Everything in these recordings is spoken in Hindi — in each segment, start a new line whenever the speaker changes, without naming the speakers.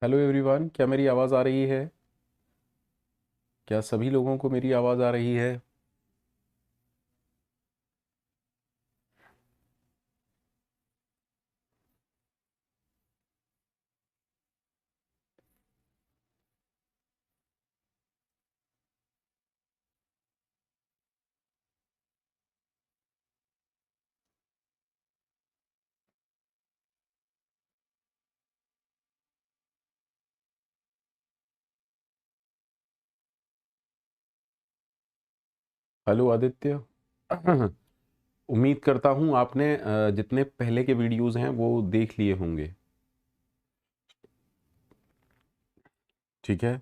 हेलो एवरीवन, क्या मेरी आवाज़ आ रही है? क्या सभी लोगों को मेरी आवाज़ आ रही है? हेलो आदित्य। उम्मीद करता हूँ आपने जितने पहले के वीडियोस हैं वो देख लिए होंगे। ठीक है।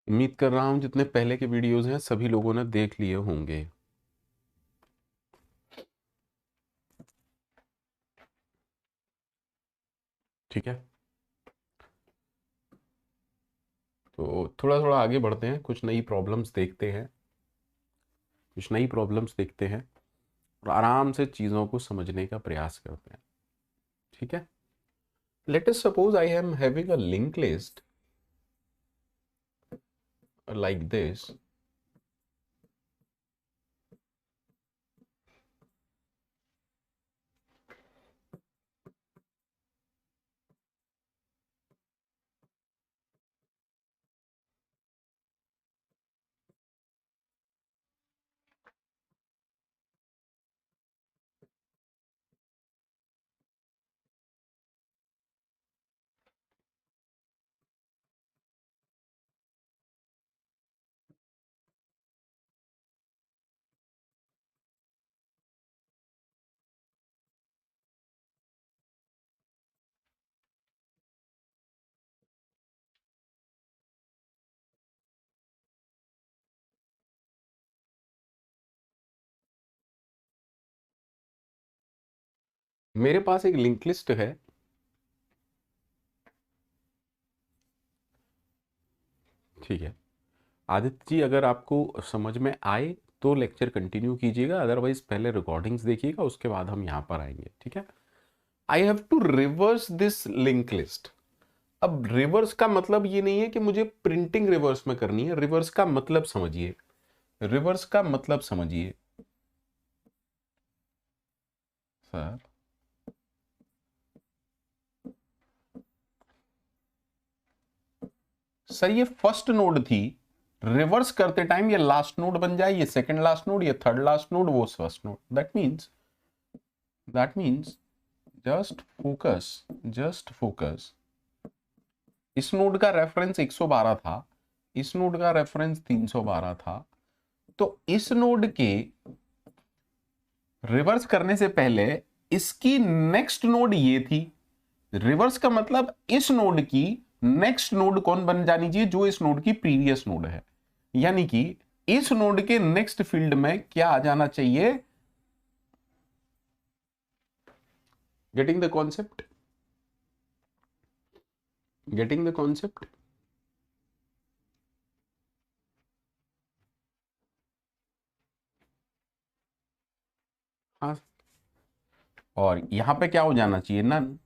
उम्मीद कर रहा हूँ जितने पहले के वीडियोस हैं सभी लोगों ने देख लिए होंगे। ठीक है, तो थोड़ा थोड़ा आगे बढ़ते हैं, कुछ नई प्रॉब्लम्स देखते हैं, कुछ नई प्रॉब्लम्स देखते हैं और आराम से चीज़ों को समझने का प्रयास करते हैं। ठीक है। Let us suppose I am having a link list like this. मेरे पास एक लिंक लिस्ट है। ठीक है आदित्य जी, अगर आपको समझ में आए तो लेक्चर कंटिन्यू कीजिएगा, अदरवाइज पहले रिकॉर्डिंग्स देखिएगा, उसके बाद हम यहां पर आएंगे। ठीक है। I have to reverse this link list. अब रिवर्स का मतलब ये नहीं है कि मुझे प्रिंटिंग रिवर्स में करनी है। रिवर्स का मतलब समझिए, रिवर्स का मतलब समझिए सर। सर ये फर्स्ट नोड थी, रिवर्स करते टाइम ये लास्ट नोड बन जाए, ये सेकंड लास्ट नोड, ये थर्ड लास्ट नोड, वो first node. That means just focus. इस नोड का रेफरेंस 112 था, इस नोड का रेफरेंस 312 था। तो इस नोड के रिवर्स करने से पहले इसकी नेक्स्ट नोड ये थी। रिवर्स का मतलब इस नोड की नेक्स्ट नोड कौन बन जानी चाहिए? जो इस नोड की प्रीवियस नोड है। यानी कि इस नोड के नेक्स्ट फील्ड में क्या आ जाना चाहिए? Getting the concept? Getting the concept? हाँ। और यहां पे क्या हो जाना चाहिए? नन।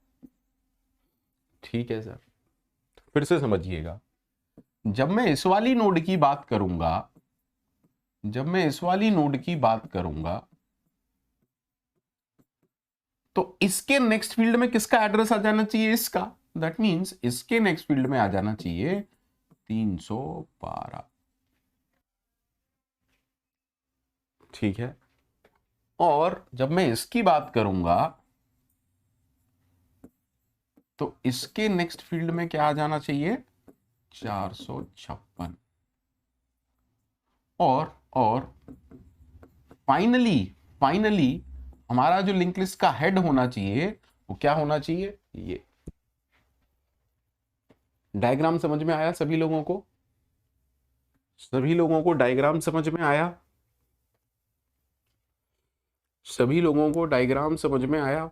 ठीक है सर, फिर से समझिएगा। जब मैं इस वाली नोड की बात करूंगा, जब मैं इस वाली नोड की बात करूंगा तो इसके नेक्स्ट फील्ड में किसका एड्रेस आ जाना चाहिए? इसका। दैट मींस इसके नेक्स्ट फील्ड में आ जाना चाहिए 312। ठीक है। और जब मैं इसकी बात करूंगा तो इसके नेक्स्ट फील्ड में क्या आ जाना चाहिए? 456। और फाइनली फाइनली हमारा जो लिंक लिस्ट का हेड होना चाहिए वो क्या होना चाहिए? ये डायग्राम समझ में आया सभी लोगों को? सभी लोगों को डायग्राम समझ में आया? सभी लोगों को डायग्राम समझ में आया?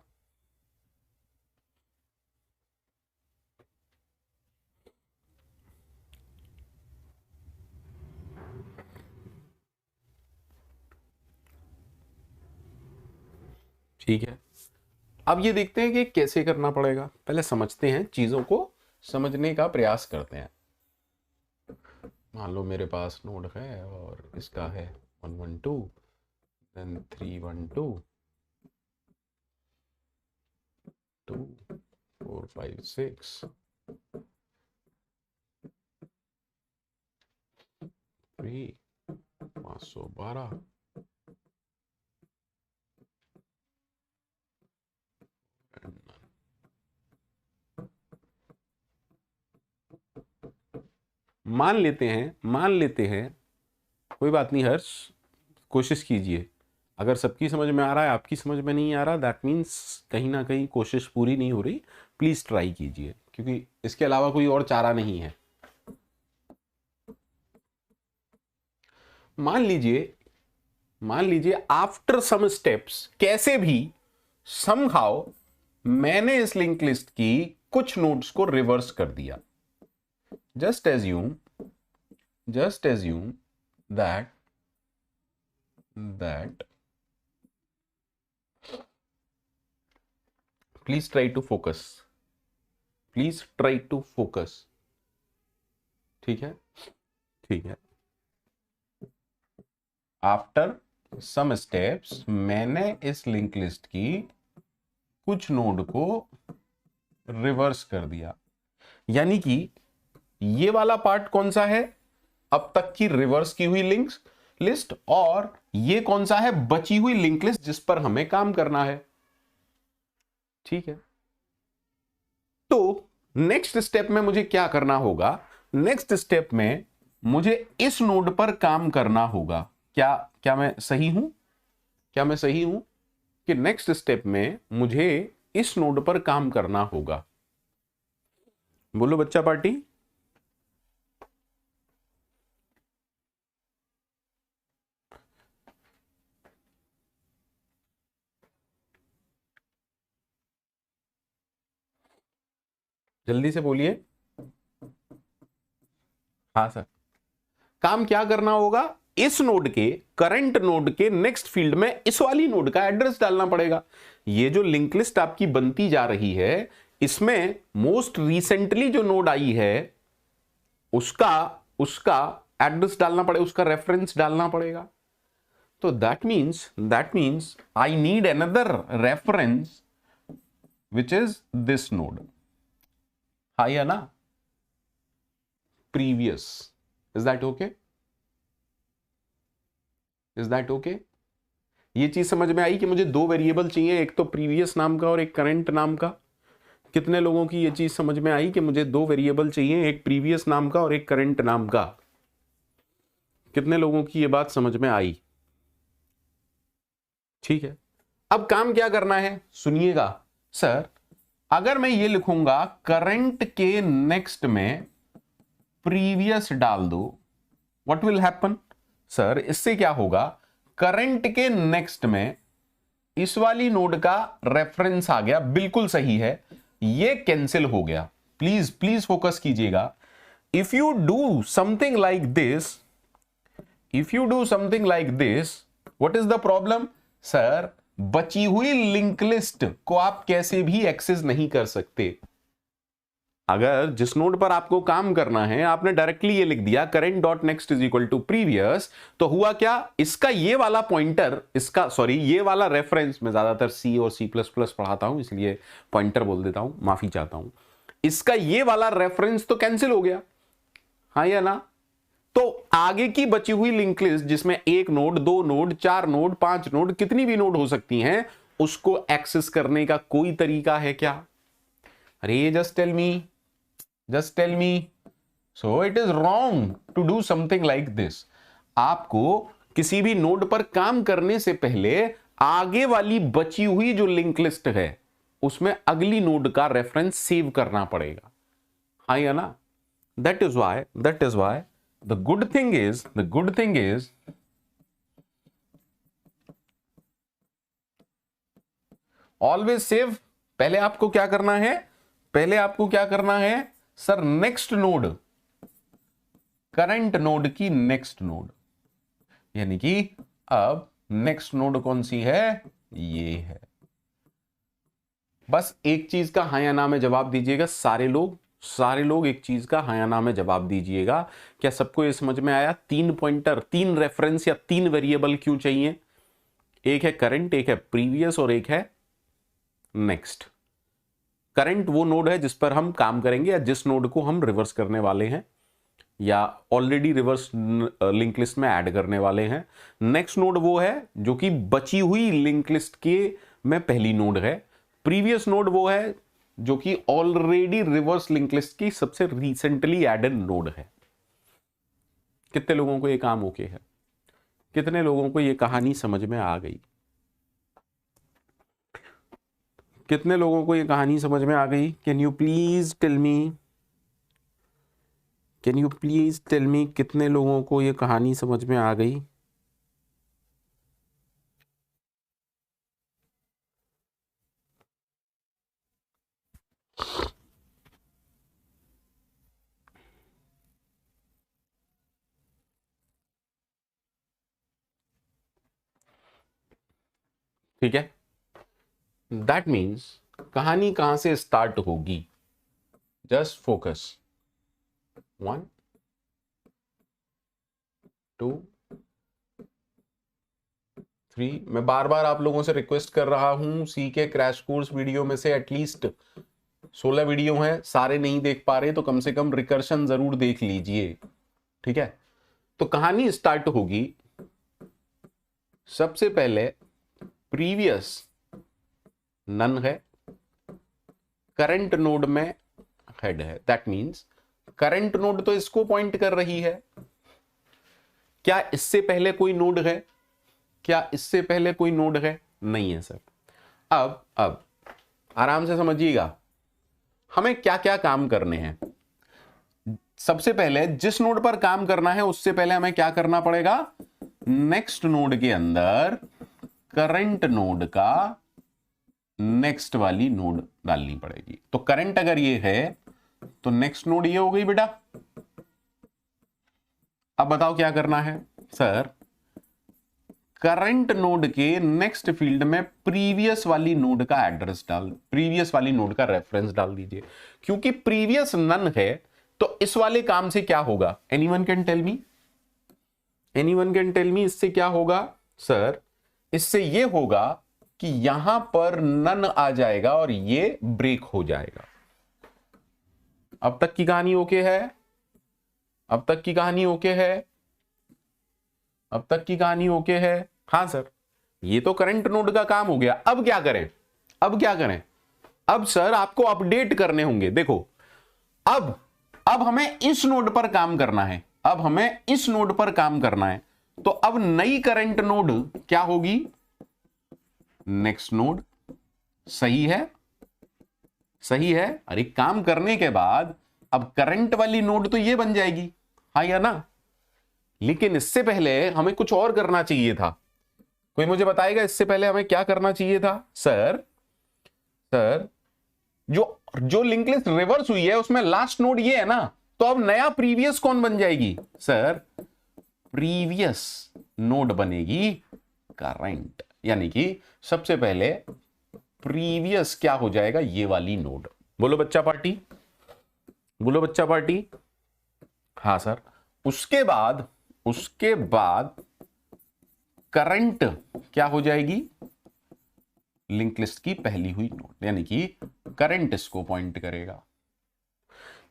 ठीक है, अब ये देखते हैं कि कैसे करना पड़ेगा। पहले समझते हैं, चीजों को समझने का प्रयास करते हैं। मान लो मेरे पास नोड है और इसका है 112, देन 312, 2 4 5 6, 3 512, मान लेते हैं, कोई बात नहीं हर्ष, कोशिश कीजिए। अगर सबकी समझ में आ रहा है, आपकी समझ में नहीं आ रहा, दैट मीन्स कहीं ना कहीं कोशिश पूरी नहीं हो रही। प्लीज ट्राई कीजिए, क्योंकि इसके अलावा कोई और चारा नहीं है। मान लीजिए आफ्टर सम स्टेप्स, कैसे भी समहाउ मैंने इस लिंक लिस्ट की कुछ नोड्स को रिवर्स कर दिया। Just assume that please try to focus। ठीक है, आफ्टर सम स्टेप्स मैंने इस लिंक लिस्ट की कुछ नोड को रिवर्स कर दिया। यानी कि ये वाला पार्ट कौन सा है? अब तक की रिवर्स की हुई लिंक लिस्ट, और ये कौन सा है? बची हुई लिंक लिस्ट जिस पर हमें काम करना है। ठीक है, तो नेक्स्ट स्टेप में मुझे क्या करना होगा? नेक्स्ट स्टेप में मुझे इस नोड पर काम करना होगा। क्या मैं सही हूं कि नेक्स्ट स्टेप में मुझे इस नोड पर काम करना होगा? बोलो बच्चा पार्टी। जल्दी से बोलिए। हाँ सर, काम क्या करना होगा? इस नोड के, करंट नोड के नेक्स्ट फील्ड में इस वाली नोड का एड्रेस डालना पड़ेगा। ये जो लिंक लिस्ट आपकी बनती जा रही है, इसमें मोस्ट रिसेंटली जो नोड आई है उसका एड्रेस डालना पड़ेगा, उसका रेफरेंस डालना पड़ेगा। तो that means I need another reference which is this node. हाँ या ना? प्रीवियस। Is that okay? ये चीज समझ में आई कि मुझे दो वेरिएबल चाहिए, एक तो प्रीवियस नाम का और एक करंट नाम का। कितने लोगों की ये चीज समझ में आई कि मुझे दो वेरिएबल चाहिए, एक प्रीवियस नाम का और एक करंट नाम का? कितने लोगों की ये बात समझ में आई? ठीक है, अब काम क्या करना है सुनिएगा। सर, अगर मैं ये लिखूंगा करंट के नेक्स्ट में प्रीवियस डाल दो, व्हाट विल हैपन? सर, इससे क्या होगा? करंट के नेक्स्ट में इस वाली नोड का रेफरेंस आ गया, बिल्कुल सही है, ये कैंसिल हो गया। प्लीज फोकस कीजिएगा। If you do something like this, what is the problem? Sir, बची हुई लिंक लिस्ट को आप कैसे भी एक्सेस नहीं कर सकते। अगर जिस नोड पर आपको काम करना है आपने डायरेक्टली ये लिख दिया current dot next is equal to previous, तो हुआ क्या? इसका ये वाला पॉइंटर, ये वाला रेफरेंस, मैं ज्यादातर सी और सी प्लस प्लस पढ़ाता हूं इसलिए पॉइंटर बोल देता हूं, माफी चाहता हूं। इसका ये वाला रेफरेंस तो कैंसिल हो गया, हाँ या ना? तो आगे की बची हुई लिंक लिस्ट जिसमें एक नोड, दो नोड, चार नोड, पांच नोड, कितनी भी नोड हो सकती हैं, उसको एक्सेस करने का कोई तरीका है क्या? अरे just tell me. So it is wrong to do something like this. आपको किसी भी नोड पर काम करने से पहले आगे वाली बची हुई जो लिंक लिस्ट है उसमें अगली नोड का रेफरेंस सेव करना पड़ेगा, हाँ या ना? That is why the good thing is always save. पहले आपको क्या करना है, पहले आपको क्या करना है sir, next node, current node की नेक्स्ट नोड, यानी कि अब नेक्स्ट नोड कौन सी है, ये है। बस एक चीज का हाँ या ना में जवाब दीजिएगा सारे लोग एक चीज का हाँ या ना में जवाब दीजिएगा। क्या सबको ये समझ में आया? 3 पॉइंटर, 3 रेफरेंस या 3 वेरिएबल क्यों चाहिए? एक है करंट, एक है प्रीवियस और एक है नेक्स्ट। करंट वो नोड है जिस पर हम काम करेंगे या जिस नोड को हम रिवर्स करने वाले हैं या ऑलरेडी रिवर्स लिंक लिस्ट में ऐड करने वाले हैं। नेक्स्ट नोड वो है जो कि बची हुई लिंक लिस्ट के में पहली नोड है। प्रीवियस नोड वो है जो कि ऑलरेडी रिवर्स लिंक लिस्ट की सबसे रिसेंटली एडेड नोड है। कितने लोगों को ये काम ओके है? कितने लोगों को ये कहानी समझ में आ गई? कितने लोगों को ये कहानी समझ में आ गई? Can you please tell me, can you please tell me कितने लोगों को ये कहानी समझ में आ गई? ठीक है, दैट मीन्स कहानी कहां से स्टार्ट होगी? Just focus, 1 2 3। मैं बार बार आप लोगों से रिक्वेस्ट कर रहा हूं, सी के क्रैश कोर्स वीडियो में से एटलीस्ट 16 वीडियो हैं, सारे नहीं देख पा रहे तो कम से कम रिकर्शन जरूर देख लीजिए। ठीक है, तो कहानी स्टार्ट होगी सबसे पहले प्रीवियस नन है, करंट नोड में हेड है। दैट मींस करंट नोड तो इसको पॉइंट कर रही है। क्या इससे पहले कोई नोड है? क्या इससे पहले कोई नोड है? नहीं है सर। अब आराम से समझिएगा, हमें क्या क्या काम करने हैं। सबसे पहले जिस नोड पर काम करना है उससे पहले हमें क्या करना पड़ेगा, नेक्स्ट नोड के अंदर करंट नोड का नेक्स्ट वाली नोड डालनी पड़ेगी। तो करंट अगर ये है तो नेक्स्ट नोड ये हो गई बेटा। अब बताओ क्या करना है सर, करंट नोड के नेक्स्ट फील्ड में प्रीवियस वाली नोड का एड्रेस प्रीवियस वाली नोड का रेफरेंस डाल दीजिए। क्योंकि प्रीवियस नन है तो इस वाले काम से क्या होगा? Anyone can tell me, anyone can tell me इससे क्या होगा? सर इससे ये होगा कि यहां पर नन आ जाएगा और ये ब्रेक हो जाएगा। अब तक की कहानी ओके है? अब तक की कहानी ओके है? अब तक की कहानी ओके है? हाँ सर, ये तो करंट नोड का काम हो गया। अब क्या करें? अब क्या करें? अब सर आपको अपडेट करने होंगे। देखो अब हमें इस नोड पर काम करना है, अब हमें इस नोड पर काम करना है। तो अब नई करंट नोड क्या होगी? Next node. सही है, सही है। अरे काम करने के बाद अब करंट वाली नोड तो ये बन जाएगी, हाँ या ना? लेकिन इससे पहले हमें कुछ और करना चाहिए था। कोई मुझे बताएगा इससे पहले हमें क्या करना चाहिए था? सर जो लिंक लिस्ट रिवर्स हुई है उसमें लास्ट नोड ये है ना, तो अब नया प्रीवियस कौन बन जाएगी? सर प्रीवियस नोड बनेगी करंट, यानी कि सबसे पहले प्रीवियस क्या हो जाएगा? ये वाली नोड। बोलो बच्चा पार्टी, बोलो बच्चा पार्टी। हाँ सर, उसके बाद करंट क्या हो जाएगी? लिंक लिस्ट की पहली हुई नोड, यानी कि करंट इसको पॉइंट करेगा।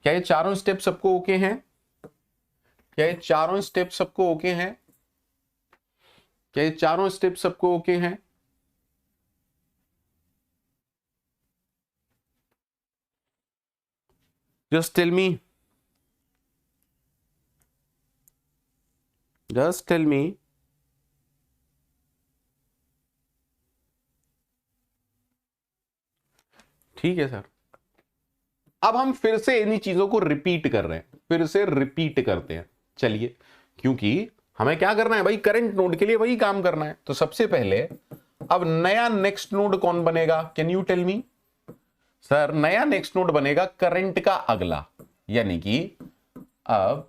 क्या ये चारों स्टेप सबको ओके हैं? क्या ये चारों स्टेप सबको ओके हैं? क्या ये चारों स्टेप सबको ओके हैं? Just tell me, just tell me. ठीक है सर, अब हम फिर से इन्हीं चीजों को रिपीट कर रहे हैं, फिर से रिपीट करते हैं। चलिए, क्योंकि हमें क्या करना है भाई, करंट नोड के लिए वही काम करना है। तो सबसे पहले अब नया नेक्स्ट नोड कौन बनेगा, can you tell me? Sir नया नेक्स्ट नोड बनेगा करंट का अगला, यानी कि अब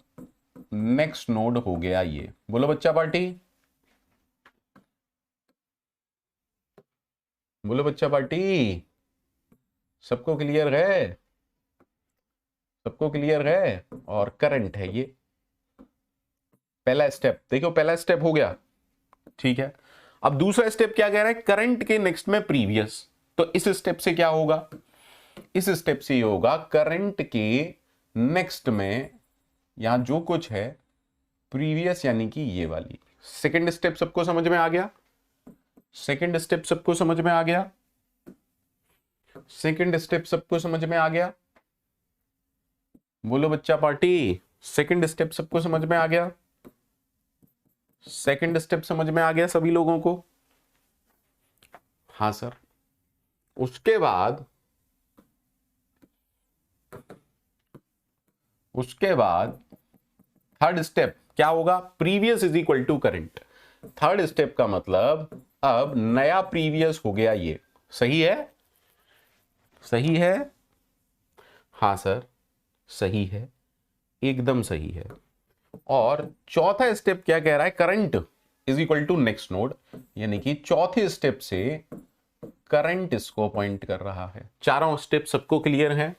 नेक्स्ट नोड हो गया ये। बोलो बच्चा पार्टी, बोलो बच्चा पार्टी, सबको क्लियर है? सबको क्लियर है? और करंट है ये पहला स्टेप, देखो पहला स्टेप हो गया, ठीक है। अब दूसरा स्टेप क्या कह रहा है, करंट के नेक्स्ट में प्रीवियस। तो इस स्टेप से क्या होगा, इस स्टेप से ये होगा करंट के नेक्स्ट में यहां जो कुछ है प्रीवियस, यानी कि ये वाली। सेकंड स्टेप सबको समझ में आ गया? सेकंड स्टेप सबको समझ में आ गया? सेकंड स्टेप सबको समझ में आ गया? बोलो बच्चा पार्टी, सेकंड स्टेप सबको समझ में आ गया? सेकंड स्टेप समझ में आ गया सभी लोगों को? हाँ सर। उसके बाद थर्ड स्टेप क्या होगा, previous is equal to current. Third step का मतलब अब नया प्रीवियस हो गया ये, सही है? सही है? हाँ सर सही है, एकदम सही है। और चौथा स्टेप क्या कह रहा है, current is equal to next node, यानी कि चौथे स्टेप से करंट इसको पॉइंट कर रहा है। चारों स्टेप सबको क्लियर है?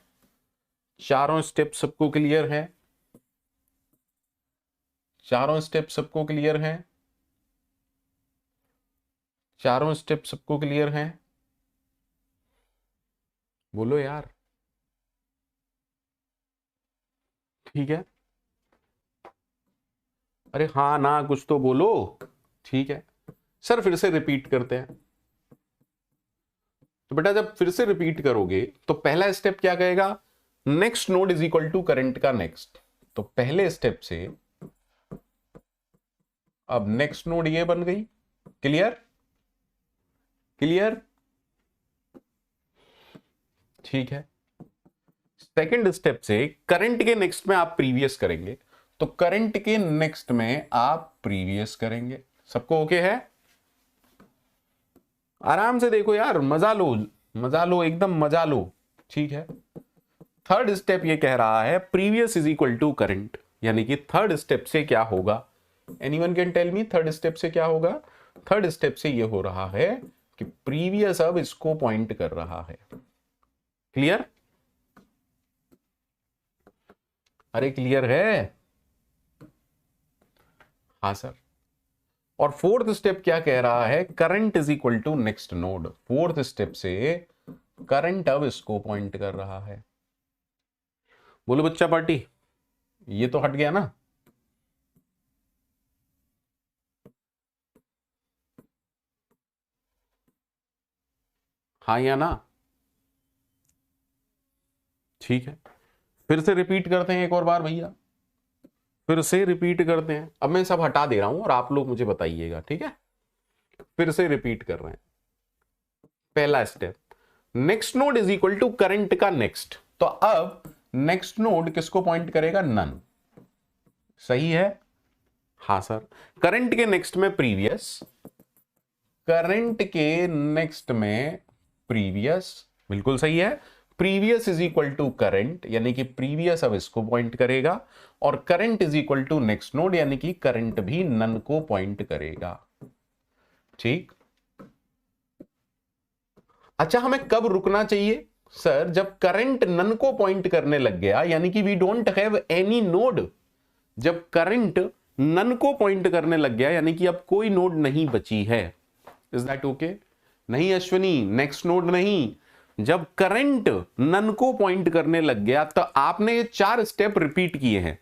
चारों स्टेप सबको क्लियर है? चारों स्टेप सबको क्लियर है? चारों स्टेप सबको क्लियर है? बोलो यार, ठीक है? अरे हाँ ना कुछ तो बोलो, ठीक है। सर फिर से रिपीट करते हैं। तो बेटा जब फिर से रिपीट करोगे तो पहला स्टेप क्या कहेगा, next node is equal to current का नेक्स्ट। तो पहले स्टेप से अब नेक्स्ट नोड ये बन गई, क्लियर? क्लियर? ठीक है। सेकंड स्टेप से करंट के नेक्स्ट में आप प्रीवियस करेंगे, तो करंट के नेक्स्ट में आप प्रीवियस करेंगे। सबको ओके है? आराम से देखो यार, मजा लो, मजा लो, एकदम मजा लो, ठीक है। थर्ड स्टेप ये कह रहा है previous is equal to current, यानी कि थर्ड स्टेप से क्या होगा, anyone can tell me third step से क्या होगा? थर्ड स्टेप से ये हो रहा है कि प्रीवियस अब इसको पॉइंट कर रहा है। क्लियर? अरे क्लियर है? हाँ सर। और फोर्थ स्टेप क्या कह रहा है, current is equal to next node. Fourth step से करंट अब इसको पॉइंट कर रहा है। बोलो बच्चा पार्टी, ये तो हट गया ना? हाँ या ना? ठीक है, फिर से रिपीट करते हैं एक और बार भैया, फिर से रिपीट करते हैं। अब मैं सब हटा दे रहा हूं और आप लोग मुझे बताइएगा, ठीक है? फिर से रिपीट कर रहे हैं। पहला step, next node is equal to current का नेक्स्ट। तो अब नेक्स्ट नोड किसको पॉइंट करेगा, नन। सही है? हाँ सर। करंट के नेक्स्ट में प्रीवियस, करंट के नेक्स्ट में प्रीवियस, बिल्कुल सही है। Previous is equal to current, यानी कि प्रीवियस अब इसको पॉइंट करेगा, और current is equal to next node, यानी कि करंट भी नन को पॉइंट करेगा। ठीक। अच्छा, हमें कब रुकना चाहिए सर, जब करंट नन को पॉइंट करने लग गया, यानी कि we don't have any node. जब करंट नन को पॉइंट करने लग गया, यानी कि अब कोई नोड नहीं बची है। Is that okay? नहीं अश्विनी, नेक्स्ट नोड नहीं। जब करंट नन को पॉइंट करने लग गया, तो आपने ये 4 स्टेप रिपीट किए हैं।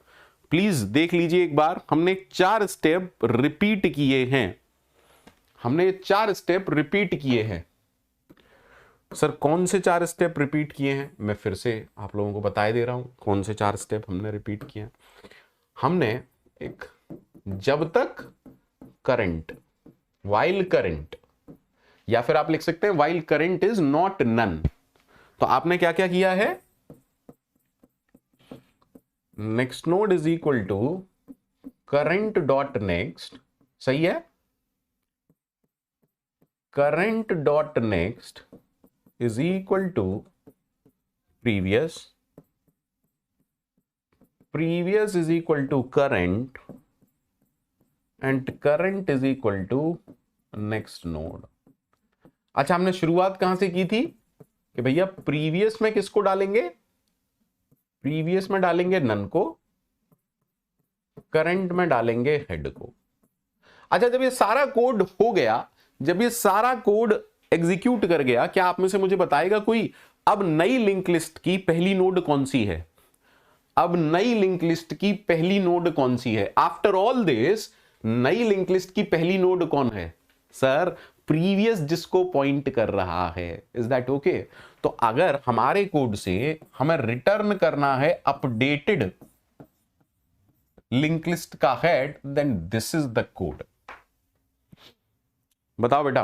प्लीज देख लीजिए एक बार, हमने 4 स्टेप रिपीट किए हैं। हमने ये 4 स्टेप रिपीट किए हैं। सर कौन से 4 स्टेप रिपीट किए हैं, मैं फिर से आप लोगों को बताए दे रहा हूं कौन से 4 स्टेप हमने रिपीट किए हैं। हमने एक, जब तक करंट, वाइल करंट, या फिर आप लिख सकते हैं while current is not none. तो आपने क्या क्या किया है, next node is equal to current dot next, सही है? Current dot next is equal to previous, previous is equal to current and current is equal to next node। अच्छा, हमने शुरुआत कहां से की थी कि भैया प्रीवियस में किसको डालेंगे, प्रीवियस में डालेंगे नन को, करंट में डालेंगे हेड को। अच्छा, जब ये सारा कोड हो गया, जब ये सारा कोड एग्जीक्यूट कर गया, क्या आप में से मुझे बताएगा कोई अब नई लिंक लिस्ट की पहली नोड कौन सी है? अब नई लिंक लिस्ट की पहली नोड कौन सी है? आफ्टर ऑल दिस नई लिंक लिस्ट की पहली नोड कौन है सर? प्रीवियस जिसको पॉइंट कर रहा है। Is that okay? तो अगर हमारे कोड से हमें रिटर्न करना है अपडेटेड लिंक लिस्ट का head, then this is the code. बताओ बेटा,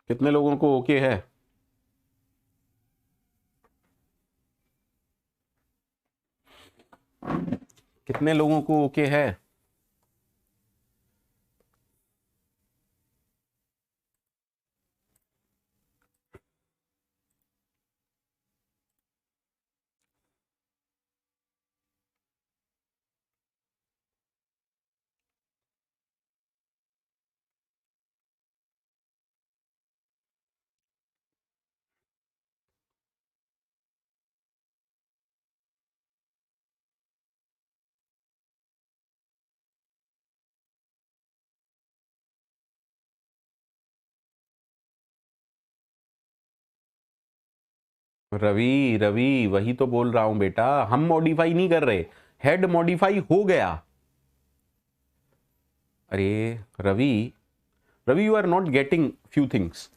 कितने लोगों को ओके है? कितने लोगों को ओके है? रवि रवि वही तो बोल रहा हूं बेटा, हम मॉडिफाई नहीं कर रहे, हेड मॉडिफाई हो गया। अरे Ravi, Ravi you are not getting few things,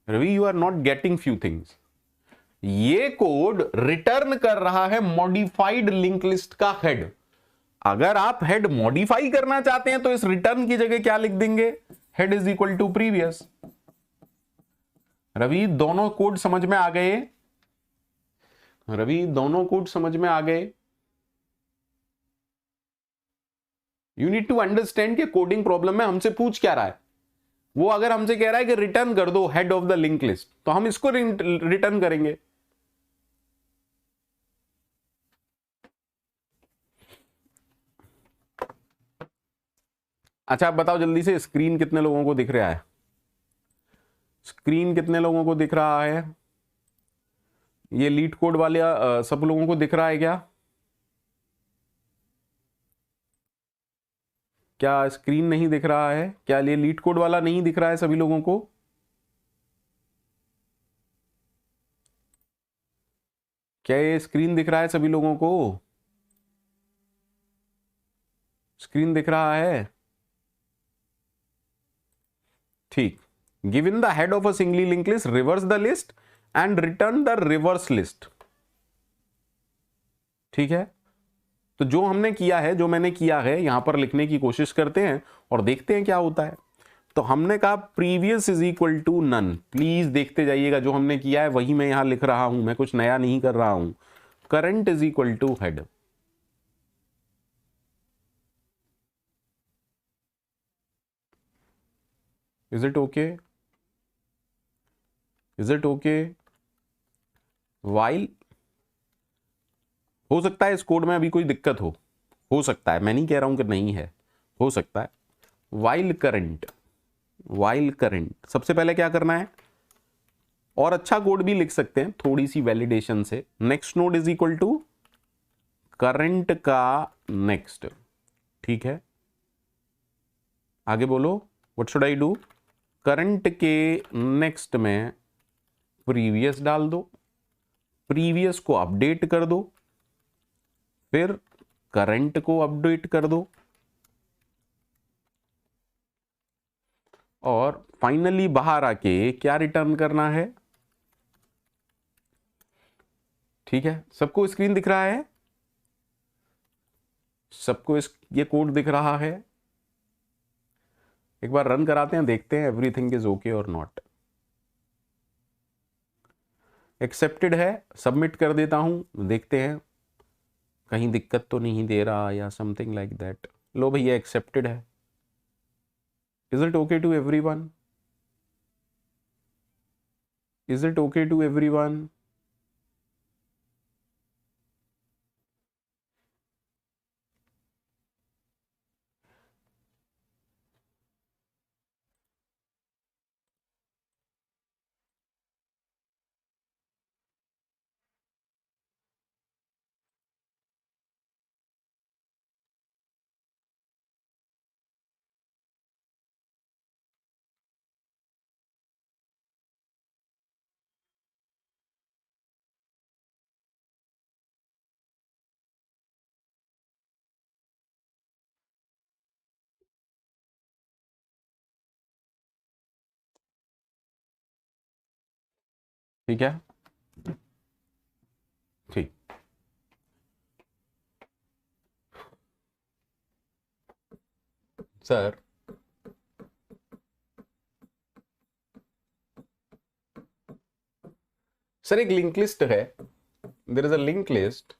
Ravi you are not getting few things. ये कोड रिटर्न कर रहा है मॉडिफाइड लिंक लिस्ट का हेड। अगर आप हेड मॉडिफाई करना चाहते हैं तो इस रिटर्न की जगह क्या लिख देंगे? Head is equal to previous. Ravi दोनों कोड समझ में आ गए? रवि दोनों कोड समझ में आ गए? यू नीड टू अंडरस्टैंड कि कोडिंग प्रॉब्लम में हमसे पूछ क्या रहा है। वो अगर हमसे कह रहा है कि रिटर्न कर दो head of the link list, तो हम इसको रिटर्न करेंगे। अच्छा, आप बताओ जल्दी से, स्क्रीन कितने लोगों को दिख रहा है? स्क्रीन कितने लोगों को दिख रहा है? ये लीड कोड वाले सब लोगों को दिख रहा है क्या? क्या स्क्रीन नहीं दिख रहा है? क्या ये लीड कोड वाला नहीं दिख रहा है सभी लोगों को? क्या ये स्क्रीन दिख रहा है सभी लोगों को? स्क्रीन दिख रहा है? ठीक। Given the head of a singly link list, reverse the list and return the reverse list. ठीक है, तो जो हमने किया है, जो मैंने किया है, यहां पर लिखने की कोशिश करते हैं और देखते हैं क्या होता है। तो हमने कहा previous is equal to none. Please देखते जाइएगा, जो हमने किया है वही मैं यहां लिख रहा हूं, मैं कुछ नया नहीं कर रहा हूं। Current is equal to head. Is it okay? Is it okay? While, हो सकता है इस कोड में अभी कोई दिक्कत हो सकता है, मैं नहीं कह रहा हूं कि नहीं है, हो सकता है। वाइल करंट, वाइल करंट, सबसे पहले क्या करना है, और अच्छा कोड भी लिख सकते हैं थोड़ी सी वैलिडेशन से। Next node is equal to current का नेक्स्ट। ठीक है, आगे बोलो, what should I do? Current के नेक्स्ट में प्रीवियस डाल दो, प्रीवियस को अपडेट कर दो, फिर करंट को अपडेट कर दो, और फाइनली बाहर आके क्या रिटर्न करना है। ठीक है, सबको स्क्रीन दिख रहा है? सबको ये कोड दिख रहा है? एक बार रन कराते हैं, देखते हैं एवरीथिंग इज ओके और नॉट। एक्सेप्टेड है, सबमिट कर देता हूं, देखते हैं कहीं दिक्कत तो नहीं दे रहा या समथिंग लाइक दैट। लो भैया एक्सेप्टेड है। Is it okay to everyone? Is it okay to everyone? ठीक है, ठीक। सर सर एक लिंक लिस्ट है, there is a link list.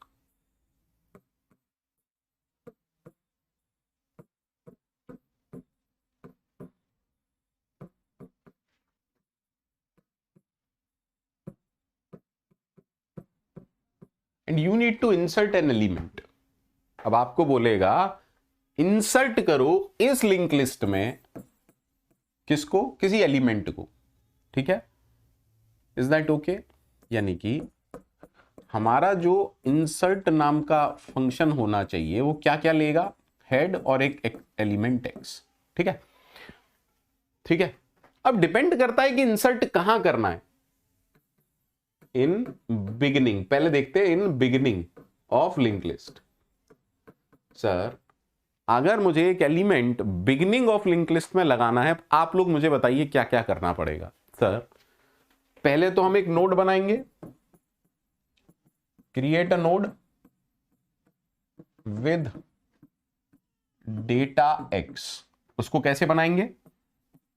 And you need to insert an element. अब आपको बोलेगा इंसर्ट करो इस लिंक लिस्ट में किसको, किसी एलिमेंट को। ठीक है, इज दैट ओके? यानी कि हमारा जो इंसर्ट नाम का फंक्शन होना चाहिए वो क्या क्या लेगा, हेड और एक एलिमेंट एक्स। ठीक है, ठीक है। अब डिपेंड करता है कि इंसर्ट कहां करना है। इन बिगिनिंग, पहले देखते हैं in beginning of link list. Sir अगर मुझे एक element beginning of link list में लगाना है, आप लोग मुझे बताइए क्या क्या करना पड़ेगा। सर पहले तो हम एक नोड बनाएंगे, create a node with data x. उसको कैसे बनाएंगे?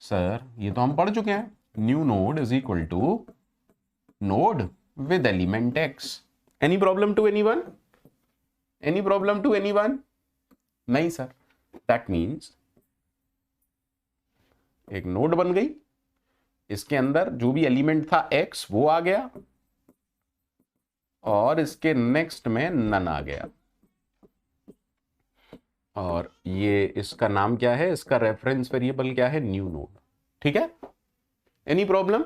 सर ये तो हम पढ़ चुके हैं, new node is equal to node with element X. Any problem to anyone? Any problem to anyone? नहीं सर। दैट मीन्स एक नोड बन गई, इसके अंदर जो भी एलिमेंट था एक्स वो आ गया और इसके नेक्स्ट में नन आ गया, और ये इसका नाम क्या है, इसका रेफरेंस वेरिएबल क्या है, न्यू नोड। ठीक है, any problem?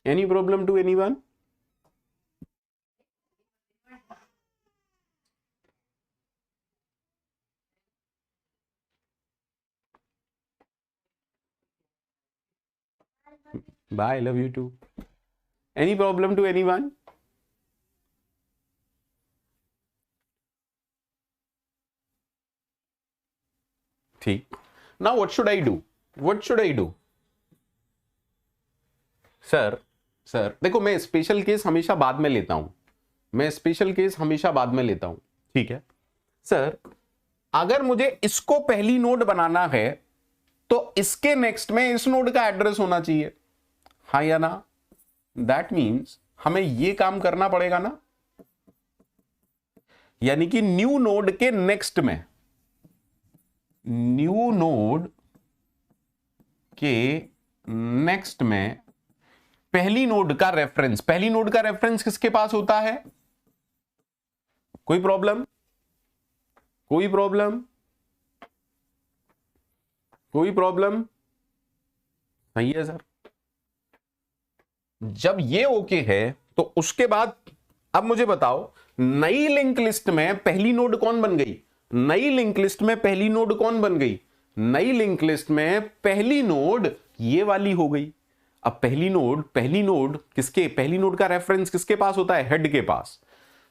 Any problem to anyone? Bye, love you too. Any problem to anyone? ठीक। Now what should I do, what should I do? Sir sir देखो, मैं स्पेशल केस हमेशा बाद में लेता हूं, मैं स्पेशल केस हमेशा बाद में लेता हूं। ठीक है सर, अगर मुझे इसको पहली नोड बनाना है तो इसके नेक्स्ट में इस नोड का एड्रेस होना चाहिए, हाँ या ना? दैट मीन्स हमें यह काम करना पड़ेगा ना, यानी कि न्यू नोड के नेक्स्ट में, न्यू नोड के नेक्स्ट में पहली नोड का रेफरेंस, पहली नोड का रेफरेंस किसके पास होता है? कोई प्रॉब्लम? कोई प्रॉब्लम? कोई प्रॉब्लम? सही है सर। जब ये ओके है तो उसके बाद अब मुझे बताओ, नई लिंक लिस्ट में पहली नोड कौन बन गई? नई लिंक लिस्ट में पहली नोड कौन बन गई? नई लिंक लिस्ट में पहली नोड ये वाली हो गई। अब पहली नोड किसके, पहली नोड का रेफरेंस किसके पास होता है? हेड के पास।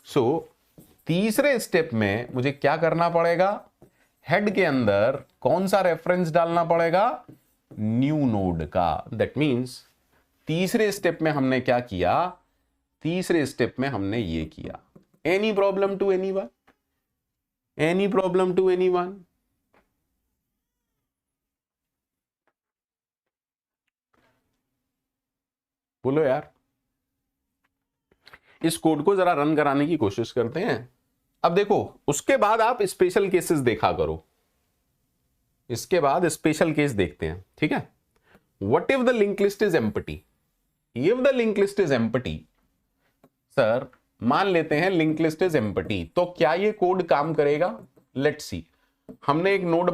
सो तीसरे स्टेप में मुझे क्या करना पड़ेगा? हेड के अंदर कौन सा रेफरेंस डालना पड़ेगा? न्यू नोड का। दैट मींस तीसरे स्टेप में हमने क्या किया? तीसरे स्टेप में हमने ये किया। Any problem to anyone? Any problem to anyone? बोलो यार। इस कोड को जरा रन कराने की कोशिश करते हैं। अब देखो, उसके बाद आप स्पेशल केसेस देखा करो, इसके बाद स्पेशल केस देखते हैं, ठीक है। What if the link list is empty? If the link list is empty, sir मान लेते हैं लिंक लिस्ट इज एम्प्टी, तो क्या ये कोड काम करेगा? Let's see. हमने एक नोड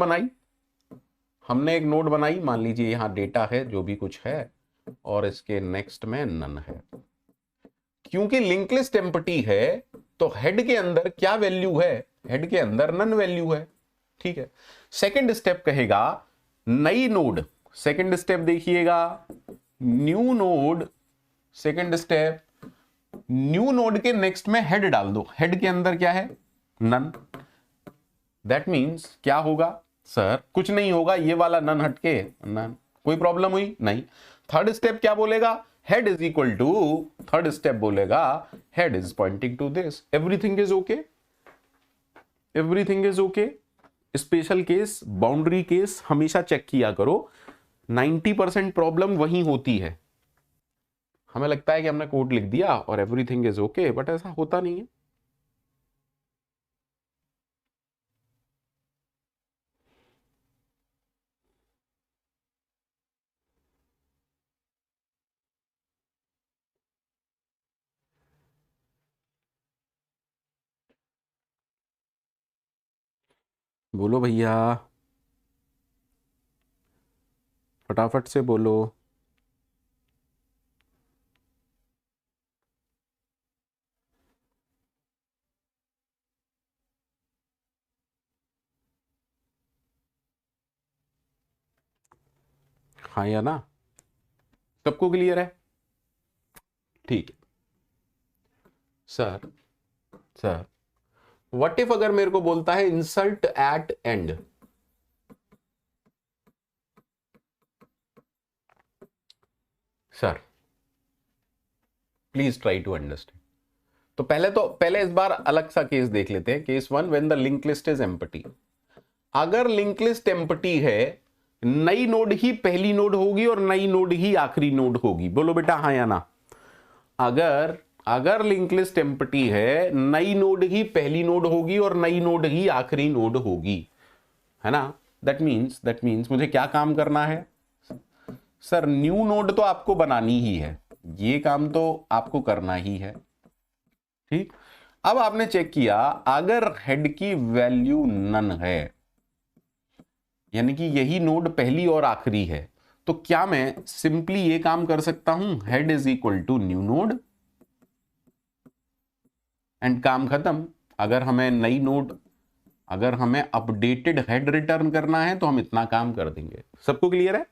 बनाई, मान लीजिए यहां डेटा है जो भी कुछ है, और इसके नेक्स्ट में नन है। क्योंकि लिंक लिस्ट एम्प्टी है तो हेड के अंदर क्या वैल्यू है? हेड के अंदर नन वैल्यू है, ठीक है। सेकंड स्टेप कहेगा नई नोड, सेकंड स्टेप देखिएगा, new node, second step new node के नेक्स्ट में हेड डाल दो, हेड के अंदर क्या है? नन। दैट मींस क्या होगा? सर कुछ नहीं होगा, ये वाला नन हटके नन, कोई प्रॉब्लम हुई नहीं। थर्ड स्टेप क्या बोलेगा? Head is equal to, third step बोलेगा head is pointing to this, everything is okay, everything is okay. Special case, boundary case हमेशा चेक किया करो, 90% प्रॉब्लम वहीं होती है। हमें लगता है कि हमने कोड लिख दिया और एवरीथिंग इज ओके, बट ऐसा होता नहीं है। बोलो भैया, फटाफट से बोलो। हाँ या ना? सबको क्लियर है? ठीक है। सर सर व्हाट इफ अगर मेरे को बोलता है insert at end, sir please try to understand. तो पहले इस बार अलग सा केस देख लेते हैं। Case 1, when the link list is empty. अगर लिंक लिस्ट एम्प्टी है, नई नोड ही पहली नोड होगी और नई नोड ही आखिरी नोड होगी। बोलो बेटा हाँ या ना? अगर लिंक लिस्ट एम्प्टी है, नई नोड ही पहली नोड होगी और नई नोड ही आखिरी नोड होगी, है ना? दैट मीन्स मुझे क्या काम करना है? सर न्यू नोड तो आपको बनानी ही है, ये काम तो आपको करना ही है, ठीक। अब आपने चेक किया, अगर हेड की वैल्यू नन है, यानी कि यही नोड पहली और आखिरी है, तो क्या मैं सिंपली ये काम कर सकता हूं, head is equal to new node, and काम खत्म। अगर हमें अपडेटेड हेड रिटर्न करना है तो हम इतना काम कर देंगे। सबको क्लियर है?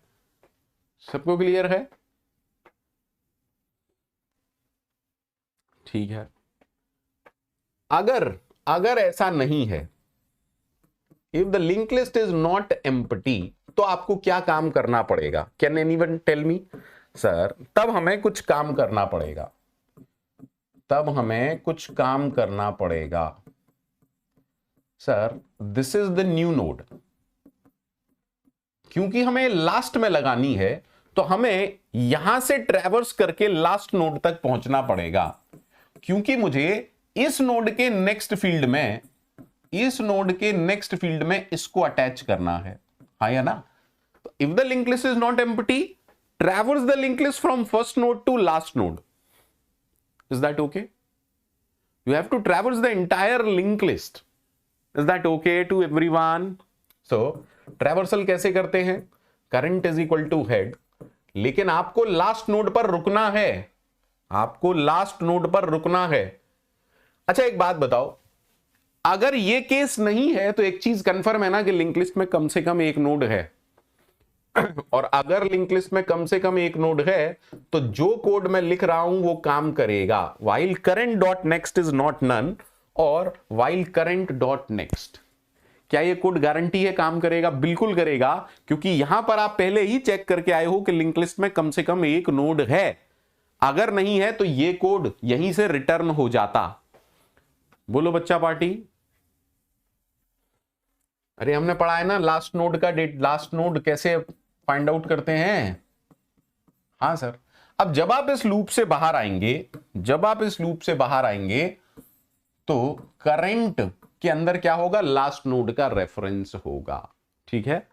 सबको क्लियर है? ठीक है। अगर ऐसा नहीं है, if the link list is not empty, तो आपको क्या काम करना पड़ेगा? Can anyone tell me? Sir तब हमें कुछ काम करना पड़ेगा, sir this is the new node. क्योंकि हमें लास्ट में लगानी है, तो हमें यहां से ट्रैवर्स करके लास्ट नोड तक पहुंचना पड़ेगा, क्योंकि मुझे इस नोड के नेक्स्ट फील्ड में इसको अटैच करना है, हाँ या ना? तो if the link list is not empty, traverse the link list from first node to last node. Is that okay? You have to traverse the entire link list. Is that okay to everyone? So traversal कैसे करते हैं? Current is equal to head, लेकिन आपको लास्ट नोड पर रुकना है। अच्छा एक बात बताओ, अगर ये केस नहीं है तो एक चीज कंफर्म है ना कि लिंक लिस्ट में कम से कम एक नोड है। और अगर लिंक लिस्ट में कम से कम एक नोड है, तो जो कोड मैं लिख रहा हूं वो काम करेगा। while current dot next is not none और while current dot next, क्या ये कोड गारंटी है काम करेगा? बिल्कुल करेगा, क्योंकि यहां पर आप पहले ही चेक करके आए हो कि लिंक लिस्ट में कम से कम एक नोड है। अगर नहीं है तो ये कोड यहीं से रिटर्न हो जाता। बोलो बच्चा पार्टी। अरे हमने पढ़ा है ना लास्ट नोड कैसे फाइंड आउट करते हैं। हाँ सर। अब जब आप इस लूप से बाहर आएंगे, जब आप इस लूप से बाहर आएंगे तो करंट के अंदर क्या होगा, लास्ट नोड का रेफरेंस होगा। ठीक है,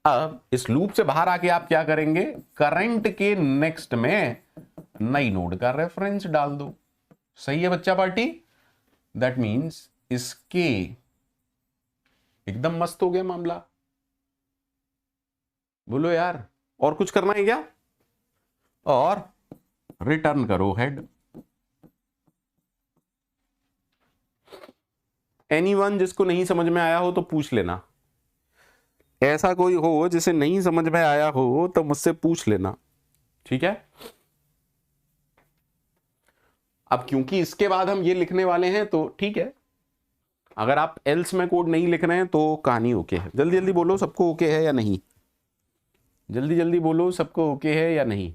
अब इस लूप से बाहर आके आप क्या करेंगे, करंट के नेक्स्ट में नई नोड का रेफरेंस डाल दो। सही है बच्चा पार्टी? दैट मीन्स इसके एकदम मस्त हो गया मामला। बोलो यार, और कुछ करना है क्या? और रिटर्न करो हेड। एनीवन जिसको नहीं समझ में आया हो तो पूछ लेना, ऐसा कोई हो जिसे नहीं समझ में आया हो तो मुझसे पूछ लेना। ठीक है, अब क्योंकि इसके बाद हम ये लिखने वाले हैं तो ठीक है, अगर आप एल्स में कोड नहीं लिख रहे हैं तो कहानी ओके है। जल्दी जल्दी बोलो सबको ओके है या नहीं, जल्दी जल्दी बोलो सबको ओके है या नहीं।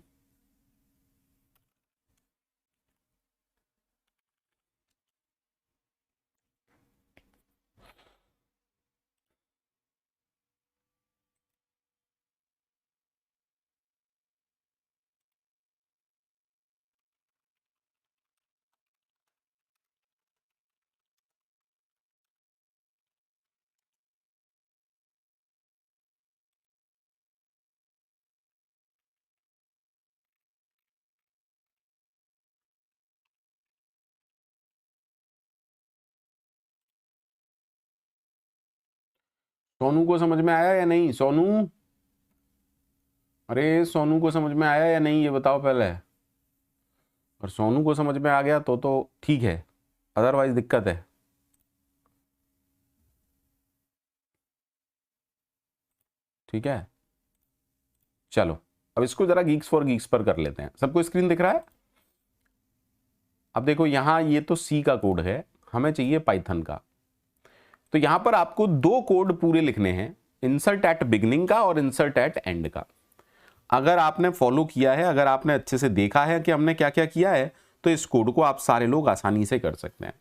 सोनू को समझ में आया या नहीं? सोनू, अरे सोनू को समझ में आया या नहीं ये बताओ पहले। और सोनू को समझ में आ गया तो ठीक है, अदरवाइज दिक्कत है। ठीक है, चलो अब इसको जरा गीक्स फॉर गीक्स पर कर लेते हैं। सबको स्क्रीन दिख रहा है? अब देखो यहां ये तो सी का कोड है, हमें चाहिए पाइथन का। तो यहां पर आपको दो कोड पूरे लिखने हैं, इंसर्ट एट बिगनिंग का और इंसर्ट एट एंड का। अगर आपने फॉलो किया है, अगर आपने अच्छे से देखा है कि हमने क्या क्या किया है, तो इस कोड को आप सारे लोग आसानी से कर सकते हैं।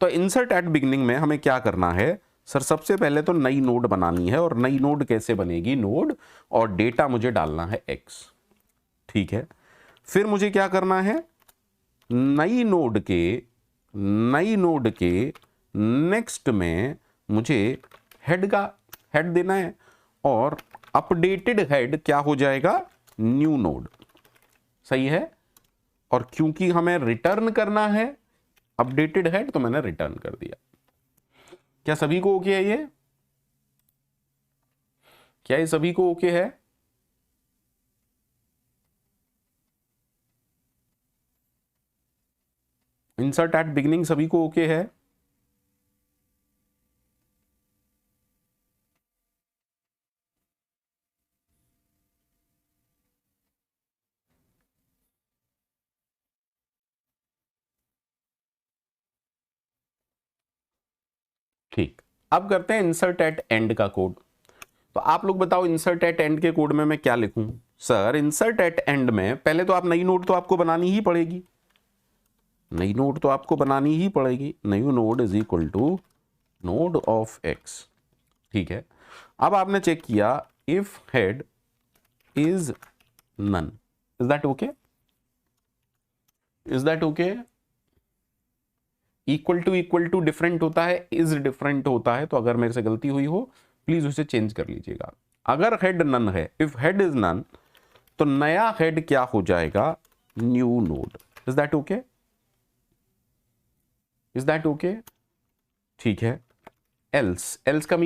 तो इंसर्ट एट बिगनिंग में हमें क्या करना है सर, सबसे पहले तो नई नोड बनानी है। और नई नोड कैसे बनेगी, नोड और डेटा मुझे डालना है x। ठीक है, फिर मुझे क्या करना है, नई नोड के नेक्स्ट में मुझे हेड देना है, और अपडेटेड हेड क्या हो जाएगा, न्यू नोड। सही है, और क्योंकि हमें रिटर्न करना है अपडेटेड हेड तो मैंने रिटर्न कर दिया। क्या सभी को ओके है ये? क्या ये सभी को ओके है? इंसर्ट एट बिगिनिंग सभी को ओके है? ठीक, अब करते हैं इंसर्ट एट एंड का कोड। तो आप लोग बताओ इंसर्ट एट एंड के कोड में मैं क्या लिखूं? सर इंसर्ट एट एंड में पहले तो आप नई नोड तो आपको बनानी ही पड़ेगी, नई नोड तो आपको बनानी ही पड़ेगी। New node is equal to node of X. ठीक है, अब आपने चेक किया if head is none, is that okay? Is that okay? Equal to different होता है, इज डिफरेंट होता है, तो अगर मेरे से गलती हुई हो प्लीज उसे चेंज कर लीजिएगा। अगर हेड नन है, इफ हेड इज नन, तो नया हेड क्या हो जाएगा, new node. Is that okay? Is that okay? ठीक है, एल्स का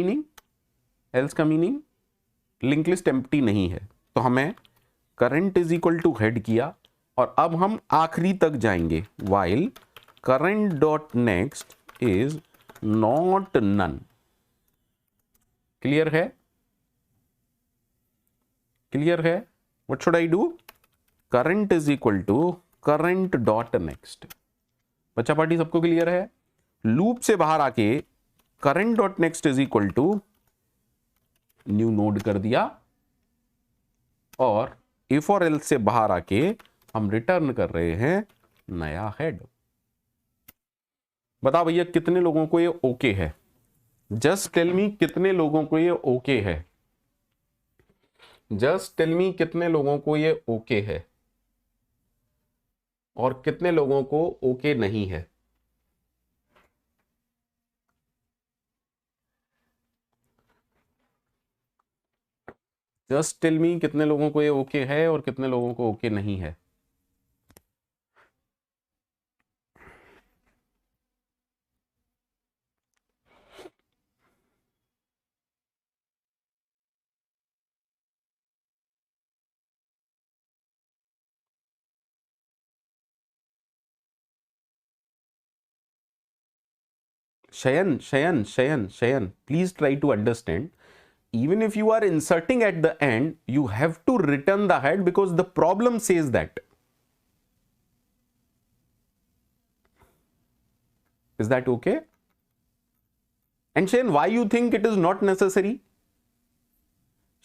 मीनिंग लिंक लिस्ट एम्प्टी नहीं है, तो हमें current is equal to head किया, और अब हम आखिरी तक जाएंगे, while current dot next is not none. Clear है? क्लियर है? What should I do, current is equal to current dot next. बच्चा पार्टी सबको क्लियर है? लूप से बाहर आके current dot next is equal to new node कर दिया, और इफ और एल्स से बाहर आके हम रिटर्न कर रहे हैं नया हेड। बताओ भैया कितने लोगों को ये ओके है? जस्ट टेल मी कितने लोगों को ये ओके है? जस्ट टेल मी कितने लोगों को ये ओके है? और कितने लोगों को ओके नहीं है? जस्ट टेल मी, कितने लोगों को ये ओके है और कितने लोगों को ओके नहीं है? Shayan, please try to understand. Even if you are inserting at the end, you have to return the head because the problem says that. Is that okay? And Shayan, why you think it is not necessary?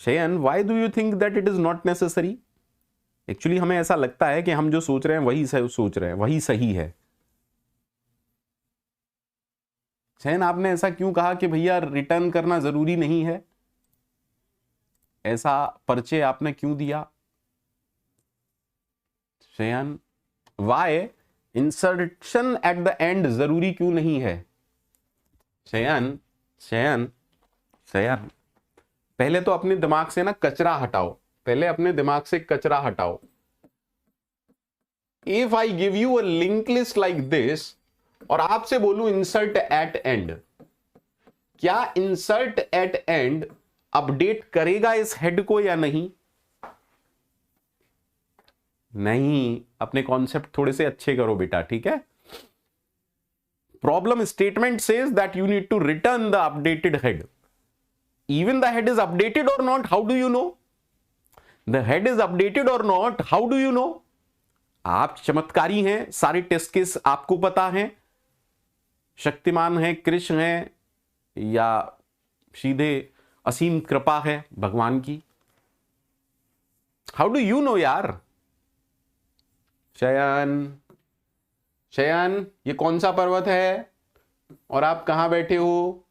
Shayan, why do you think that it is not necessary? Actually हमें ऐसा लगता है कि हम जो सोच रहे हैं वही सोच रहे हैं, वही सही है। शयन, आपने ऐसा क्यों कहा कि भैया रिटर्न करना जरूरी नहीं है? ऐसा पर्चे आपने क्यों दिया? Shayan, why insertion at the end जरूरी क्यों नहीं है? शयन शयन शयन, पहले तो अपने दिमाग से ना कचरा हटाओ, पहले अपने दिमाग से कचरा हटाओ। If I give you a link list like this और आपसे बोलूं इंसर्ट एट एंड, क्या इंसर्ट एट एंड अपडेट करेगा इस हेड को या नहीं? नहीं, अपने कॉन्सेप्ट थोड़े से अच्छे करो बेटा, ठीक है? Problem statement says that you need to return the updated head. Even the head is updated or not, how do you know? The head is updated or not, how do you know? आप चमत्कारी हैं, सारे टेस्ट केस आपको पता है, शक्तिमान है, कृष्ण है, या सीधे असीम कृपा है भगवान की? हाउ डू यू नो यार? शयन शयन, ये कौन सा पर्वत है और आप कहां बैठे हो?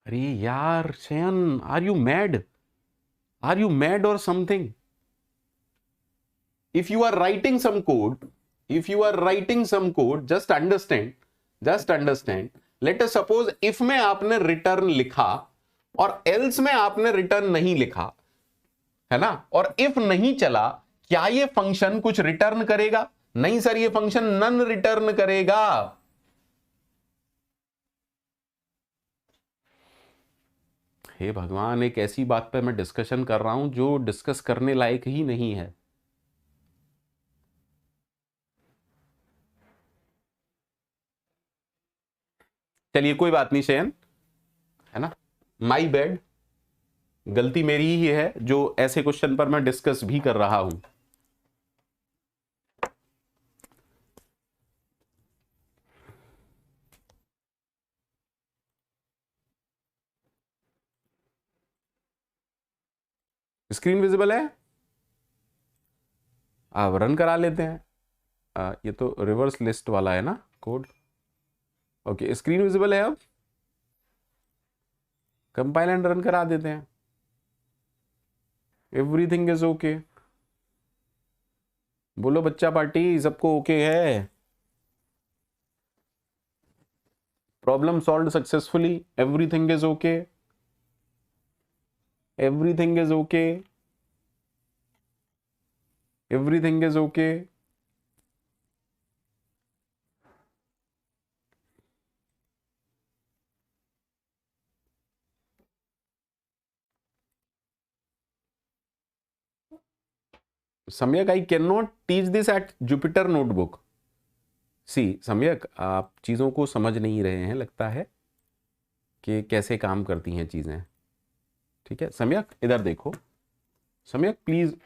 अरे यार Shayan, are you mad? Are you mad or something? if you are writing some code, just understand, let us suppose if में आपने return लिखा और else में आपने return नहीं लिखा, है ना, और if नहीं चला, क्या ये फंक्शन कुछ रिटर्न करेगा? नहीं सर, ये फंक्शन नन रिटर्न करेगा। हे भगवान, एक ऐसी बात पे मैं डिस्कशन कर रहा हूं जो डिस्कस करने लायक ही नहीं है। चलिए कोई बात नहीं शयन, है ना, माई बैड, गलती मेरी ही है जो ऐसे क्वेश्चन पर मैं डिस्कस भी कर रहा हूं। स्क्रीन विजिबल है? आप रन करा लेते हैं। ये तो रिवर्स लिस्ट वाला है ना कोड। ओके, स्क्रीन विजिबल है? अब कंपाइल एंड रन करा देते हैं। Everything is okay. बोलो बच्चा पार्टी, सबको ओके है? Problem solve successfully, everything is okay, everything is okay, everything is okay. Samyak, I can not teach this at Jupyter notebook. See Samyak, आप चीज़ों को समझ नहीं रहे हैं, लगता है कि कैसे काम करती हैं चीज़ें। ठीक है सम्यक, इधर देखो। सम्यक प्लीज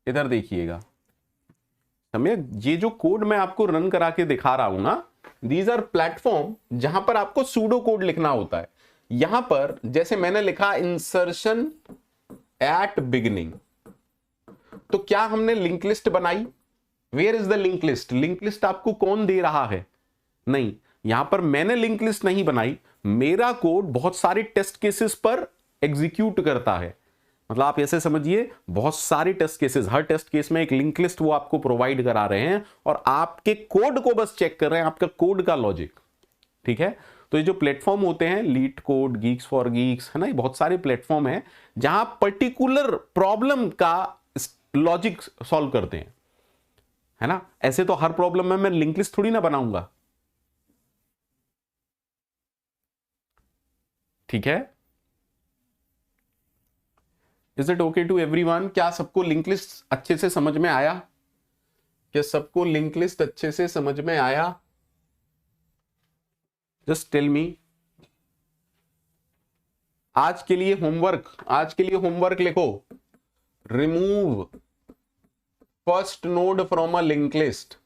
इधर देखिएगा। सम्यक, ये जो कोड मैं आपको रन करा के दिखा रहा हूं ना, दीज आर प्लेटफॉर्म जहां पर आपको सूडो कोड लिखना होता है। यहां पर जैसे मैंने लिखा इंसर्शन एट बिगिनिंग, तो क्या हमने लिंक लिस्ट बनाई? Where is the link list? Link list आपको कौन दे रहा है? नहीं, यहां पर मैंने लिंक लिस्ट नहीं बनाई। मेरा कोड बहुत सारे टेस्ट केसेस पर एग्जीक्यूट करता है। यहां पर मैंने लिंक लिस्ट नहीं बनाई, मेरा कोड बहुत सारे टेस्ट केसेस पर एग्जीक्यूट करता है। यहां पर मैंने लिंक लिस्ट नहीं बनाई, मेरा कोड बहुत सारे टेस्ट केसेस पर एग्जीक्यूट करता है। यहां पर मैंने लिंक लिस्ट नहीं बनाई, मेरा कोड बहुत सारे टेस्ट केसेस पर एग्जीक्यूट करता है। मतलब आप ऐसे समझिए बहुत सारे टेस्ट केसेस, हर टेस्ट केस में एक लिंक लिस्ट वो आपको प्रोवाइड करा रहे हैं और आपके कोड को बस चेक कर रहे हैं, आपका कोड का लॉजिक। ठीक है, तो ये जो प्लेटफॉर्म होते हैं, leet code, Geeks for Geeks, है ना, ये बहुत सारे प्लेटफॉर्म हैं जहां पर्टिकुलर प्रॉब्लम का लॉजिक सॉल्व करते हैं, है ना। ऐसे तो हर प्रॉब्लम में मैं लिंक लिस्ट थोड़ी ना बनाऊंगा। ठीक है, is it okay to everyone? क्या सबको लिंक लिस्ट अच्छे से समझ में आया? क्या सबको लिंक लिस्ट अच्छे से समझ में आया? Just tell me. आज के लिए होमवर्क लिखो, remove first node from a link list,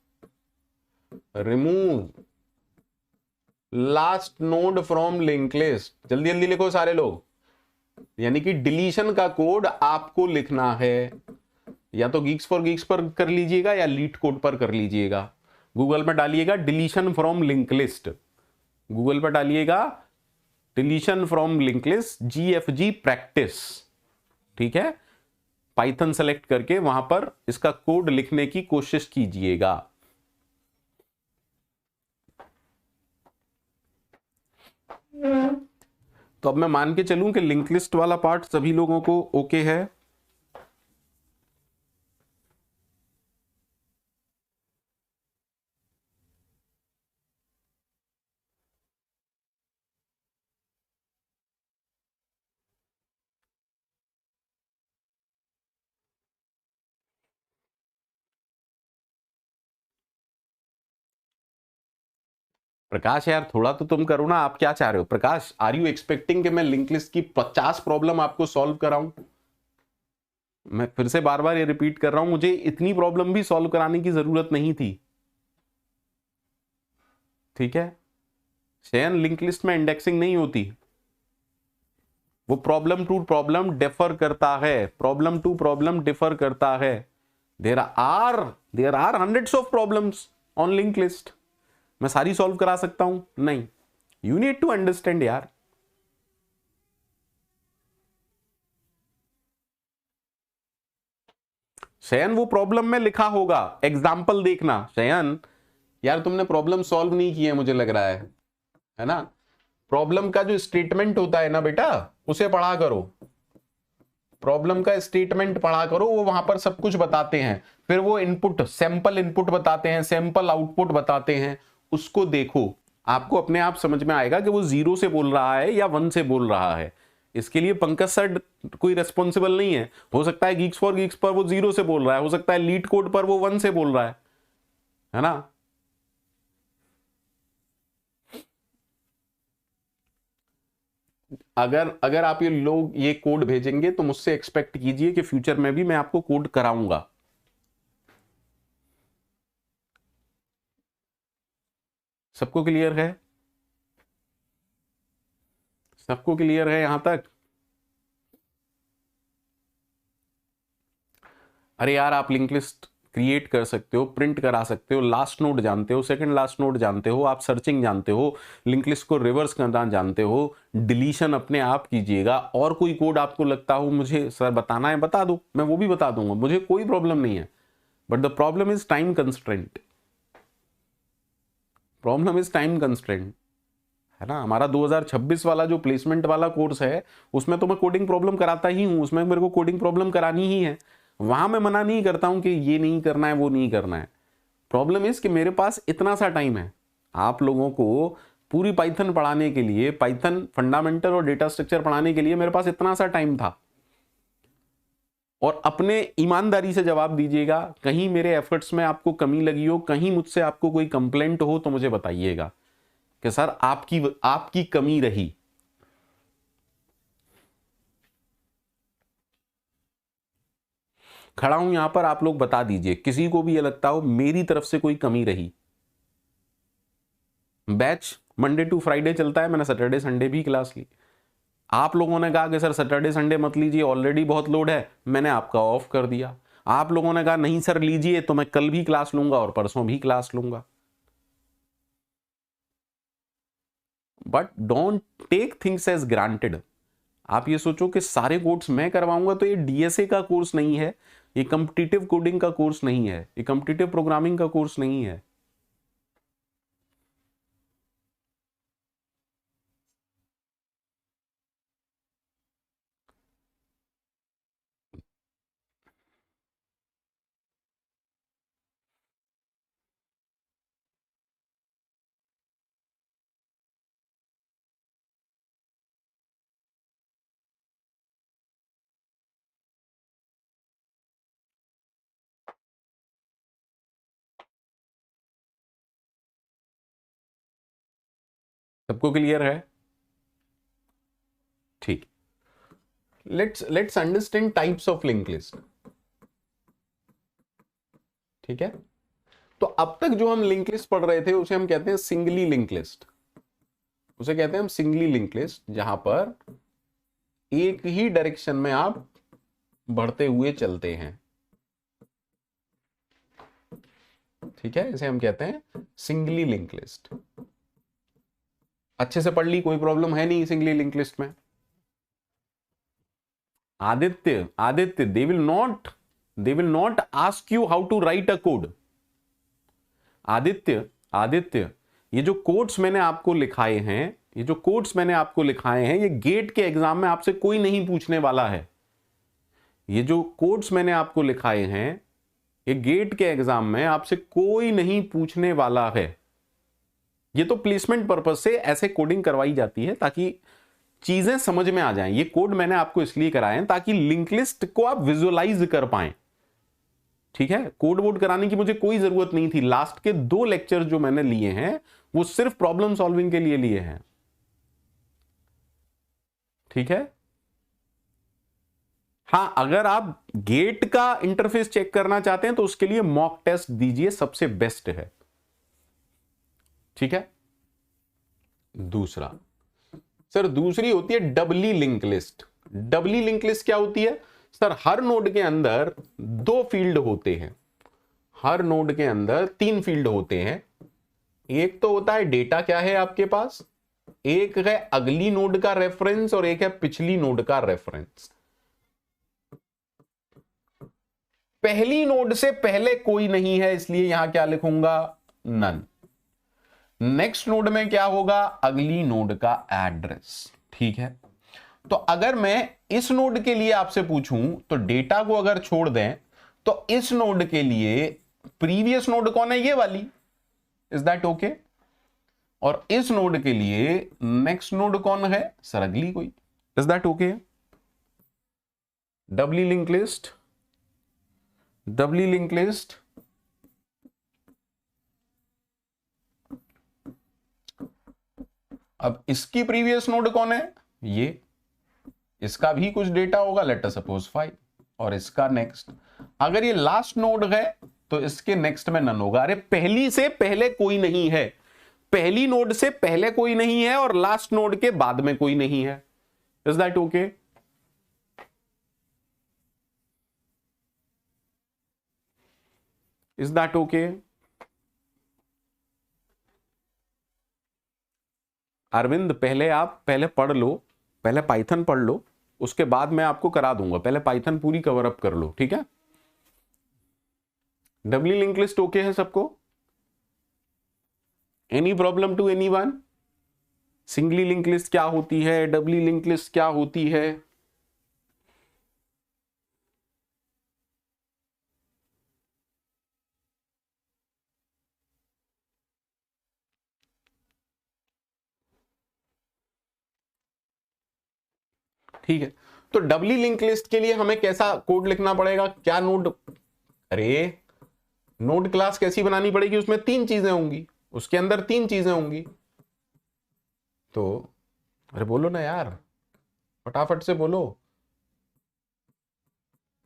remove last node from link list. जल्दी जल्दी लिखो सारे लोग, यानी कि डिलीशन का कोड आपको लिखना है, या तो गीक्स फॉर गीक्स पर कर लीजिएगा या लीड कोड पर कर लीजिएगा। गूगल पर डालिएगा deletion from link list, Google पर डालिएगा deletion from link list GFG practice. ठीक है, पाइथन सेलेक्ट करके वहां पर इसका कोड लिखने की कोशिश कीजिएगा। तो अब मैं मान के चलूं कि लिंक लिस्ट वाला पार्ट सभी लोगों को ओके है। प्रकाश यार थोड़ा तो तुम करो ना, आप क्या चाह रहे हो? प्रकाश, आर यू एक्सपेक्टिंग कि मैं लिंक लिस्ट की 50 प्रॉब्लम आपको सॉल्व कराऊं? मैं फिर से बार बार ये रिपीट कर रहा हूं, मुझे इतनी प्रॉब्लम भी सॉल्व कराने की जरूरत नहीं थी। ठीक है, शयन लिंक लिस्ट में इंडेक्सिंग नहीं होती, वो प्रॉब्लम टू प्रॉब्लम डिफर करता है, प्रॉब्लम टू प्रॉब्लम डिफर करता है। There are hundreds of problems on link list. मैं सारी सॉल्व करा सकता हूं? नहीं, यू नीड टू अंडरस्टैंड यार। शयन वो प्रॉब्लम में लिखा होगा, एग्जाम्पल देखना। शयन यार तुमने प्रॉब्लम सॉल्व नहीं की है मुझे लग रहा है ना। प्रॉब्लम का जो स्टेटमेंट होता है ना बेटा, उसे पढ़ा करो, प्रॉब्लम का स्टेटमेंट पढ़ा करो, वो वहां पर सब कुछ बताते हैं। फिर वो इनपुट, सैंपल इनपुट बताते हैं, सैंपल आउटपुट बताते हैं, उसको देखो, आपको अपने आप समझ में आएगा कि वो 0 से बोल रहा है या 1 से बोल रहा है। इसके लिए पंकज सर कोई रेस्पॉन्सिबल नहीं है। हो सकता है गीक्स फॉर गीक्स पर वो 0 से बोल रहा है, हो सकता है लीड कोड पर वो 1 से बोल रहा है ना। अगर आप ये लोग ये कोड भेजेंगे तो मुझसे एक्सपेक्ट कीजिए कि फ्यूचर में भी मैं आपको कोड कराऊंगा। सबको क्लियर है? सबको क्लियर है यहां तक? अरे यार आप लिंक लिस्ट क्रिएट कर सकते हो, प्रिंट करा सकते हो, लास्ट नोड जानते हो, सेकंड लास्ट नोड जानते हो, आप सर्चिंग जानते हो, लिंक लिस्ट को रिवर्स करना जानते हो, डिलीशन अपने आप कीजिएगा। और कोई कोड आपको लगता हो मुझे सर बताना है, बता दो, मैं वो भी बता दूंगा, मुझे कोई प्रॉब्लम नहीं है। But the problem is time constraint, problem is time constraint, है ना। हमारा 2026 वाला जो प्लेसमेंट वाला कोर्स है उसमें तो मैं कोडिंग प्रॉब्लम कराता ही हूं, उसमें मेरे को कोडिंग प्रॉब्लम करानी ही है। वहां मैं मना नहीं करता हूं कि ये नहीं करना है, वो नहीं करना है। प्रॉब्लम इज कि मेरे पास इतना सा टाइम है आप लोगों को पूरी पाइथन पढ़ाने के लिए, पाइथन फंडामेंटल और डेटा स्ट्रक्चर पढ़ाने के लिए मेरे पास इतना सा टाइम था। और अपने ईमानदारी से जवाब दीजिएगा, कहीं मेरे एफर्ट्स में आपको कमी लगी हो, कहीं मुझसे आपको कोई कंप्लेंट हो तो मुझे बताइएगा कि सर आपकी कमी रही। खड़ा हूं यहां पर, आप लोग बता दीजिए, किसी को भी ये लगता हो मेरी तरफ से कोई कमी रही। बैच मंडे टू फ्राइडे चलता है, मैंने सैटरडे संडे भी क्लास ली। आप लोगों ने कहा कि सर सैटरडे संडे मत लीजिए, ऑलरेडी बहुत लोड है, मैंने आपका ऑफ कर दिया। आप लोगों ने कहा नहीं सर लीजिए, तो मैं कल भी क्लास लूंगा और परसों भी क्लास लूंगा। But don't take things as granted. आप ये सोचो कि सारे कोड्स मैं करवाऊंगा तो ये डीएसए का कोर्स नहीं है, ये कॉम्पिटिटिव कोडिंग का कोर्स नहीं है, ये कॉम्पिटिटिव प्रोग्रामिंग का कोर्स नहीं है। सबको क्लियर है? ठीक, let's understand types of link list. ठीक है, तो अब तक जो हम लिंक लिस्ट पढ़ रहे थे उसे हम कहते हैं सिंगली लिंक लिस्ट, उसे कहते हैं हम सिंगली लिंक लिस्ट, जहां पर एक ही डायरेक्शन में आप बढ़ते हुए चलते हैं। ठीक है, इसे हम कहते हैं सिंगली लिंक लिस्ट। अच्छे से पढ़ ली, कोई प्रॉब्लम है नहीं सिंगली लिंक लिस्ट में? Aditya they will not ask you how to write a code. Aditya ये जो कोड्स मैंने आपको लिखाए हैं, ये गेट के एग्जाम में आपसे कोई नहीं पूछने वाला है। ये जो कोड्स मैंने आपको लिखाए हैं, ये गेट के एग्जाम में आपसे कोई नहीं पूछने वाला है। ये तो प्लेसमेंट पर्पज से ऐसे कोडिंग करवाई जाती है ताकि चीजें समझ में आ जाएं। ये कोड मैंने आपको इसलिए कराए हैं ताकि लिंक लिस्ट को आप विजुअलाइज कर पाएं। ठीक है, कोड वोड कराने की मुझे कोई जरूरत नहीं थी। लास्ट के 2 लेक्चर जो मैंने लिए हैं वो सिर्फ प्रॉब्लम सॉल्विंग के लिए लिए हैं। ठीक है, हाँ, अगर आप गेट का इंटरफेस चेक करना चाहते हैं तो उसके लिए मॉक टेस्ट दीजिए, सबसे बेस्ट है। ठीक है, दूसरा सर, दूसरी होती है डबली link list. Doubly link list क्या होती है सर? हर नोड के अंदर 2 फील्ड होते हैं, हर नोड के अंदर 3 फील्ड होते हैं। एक तो होता है डेटा क्या है आपके पास, एक है अगली नोड का रेफरेंस और एक है पिछली नोड का रेफरेंस। पहली नोड से पहले कोई नहीं है, इसलिए यहां क्या लिखूंगा? नन। नेक्स्ट नोड में क्या होगा? अगली नोड का एड्रेस। ठीक है, तो अगर मैं इस नोड के लिए आपसे पूछूं तो डेटा को अगर छोड़ दें तो इस नोड के लिए प्रीवियस नोड कौन है? ये वाली। Is that okay? और इस नोड के लिए नेक्स्ट नोड कौन है सर? अगली कोई। Is that okay? Doubly link list, doubly link list अब इसकी प्रीवियस नोड कौन है? ये। इसका भी कुछ डेटा होगा, लेट अस सपोज 5, और इसका नेक्स्ट। अगर ये लास्ट नोड है तो इसके नेक्स्ट में नन होगा। अरे पहली से पहले कोई नहीं है, पहली नोड से पहले कोई नहीं है और लास्ट नोड के बाद में कोई नहीं है। Is that okay? Is that okay? Arvind, पहले पढ़ लो, पहले पाइथन पढ़ लो, उसके बाद मैं आपको करा दूंगा। पहले पाइथन पूरी कवर अप कर लो, ठीक है? डबली लिंक लिस्ट ओके है सबको? Any problem to anyone? Singly link list क्या होती है, डबली लिंक लिस्ट क्या होती है? ठीक है, तो डबली लिंक लिस्ट के लिए हमें कैसा कोड लिखना पड़ेगा? क्या नोड, अरे नोड क्लास कैसी बनानी पड़ेगी? उसमें 3 चीजें होंगी, उसके अंदर 3 चीजें होंगी। तो अरे बोलो ना यार, फटाफट से बोलो।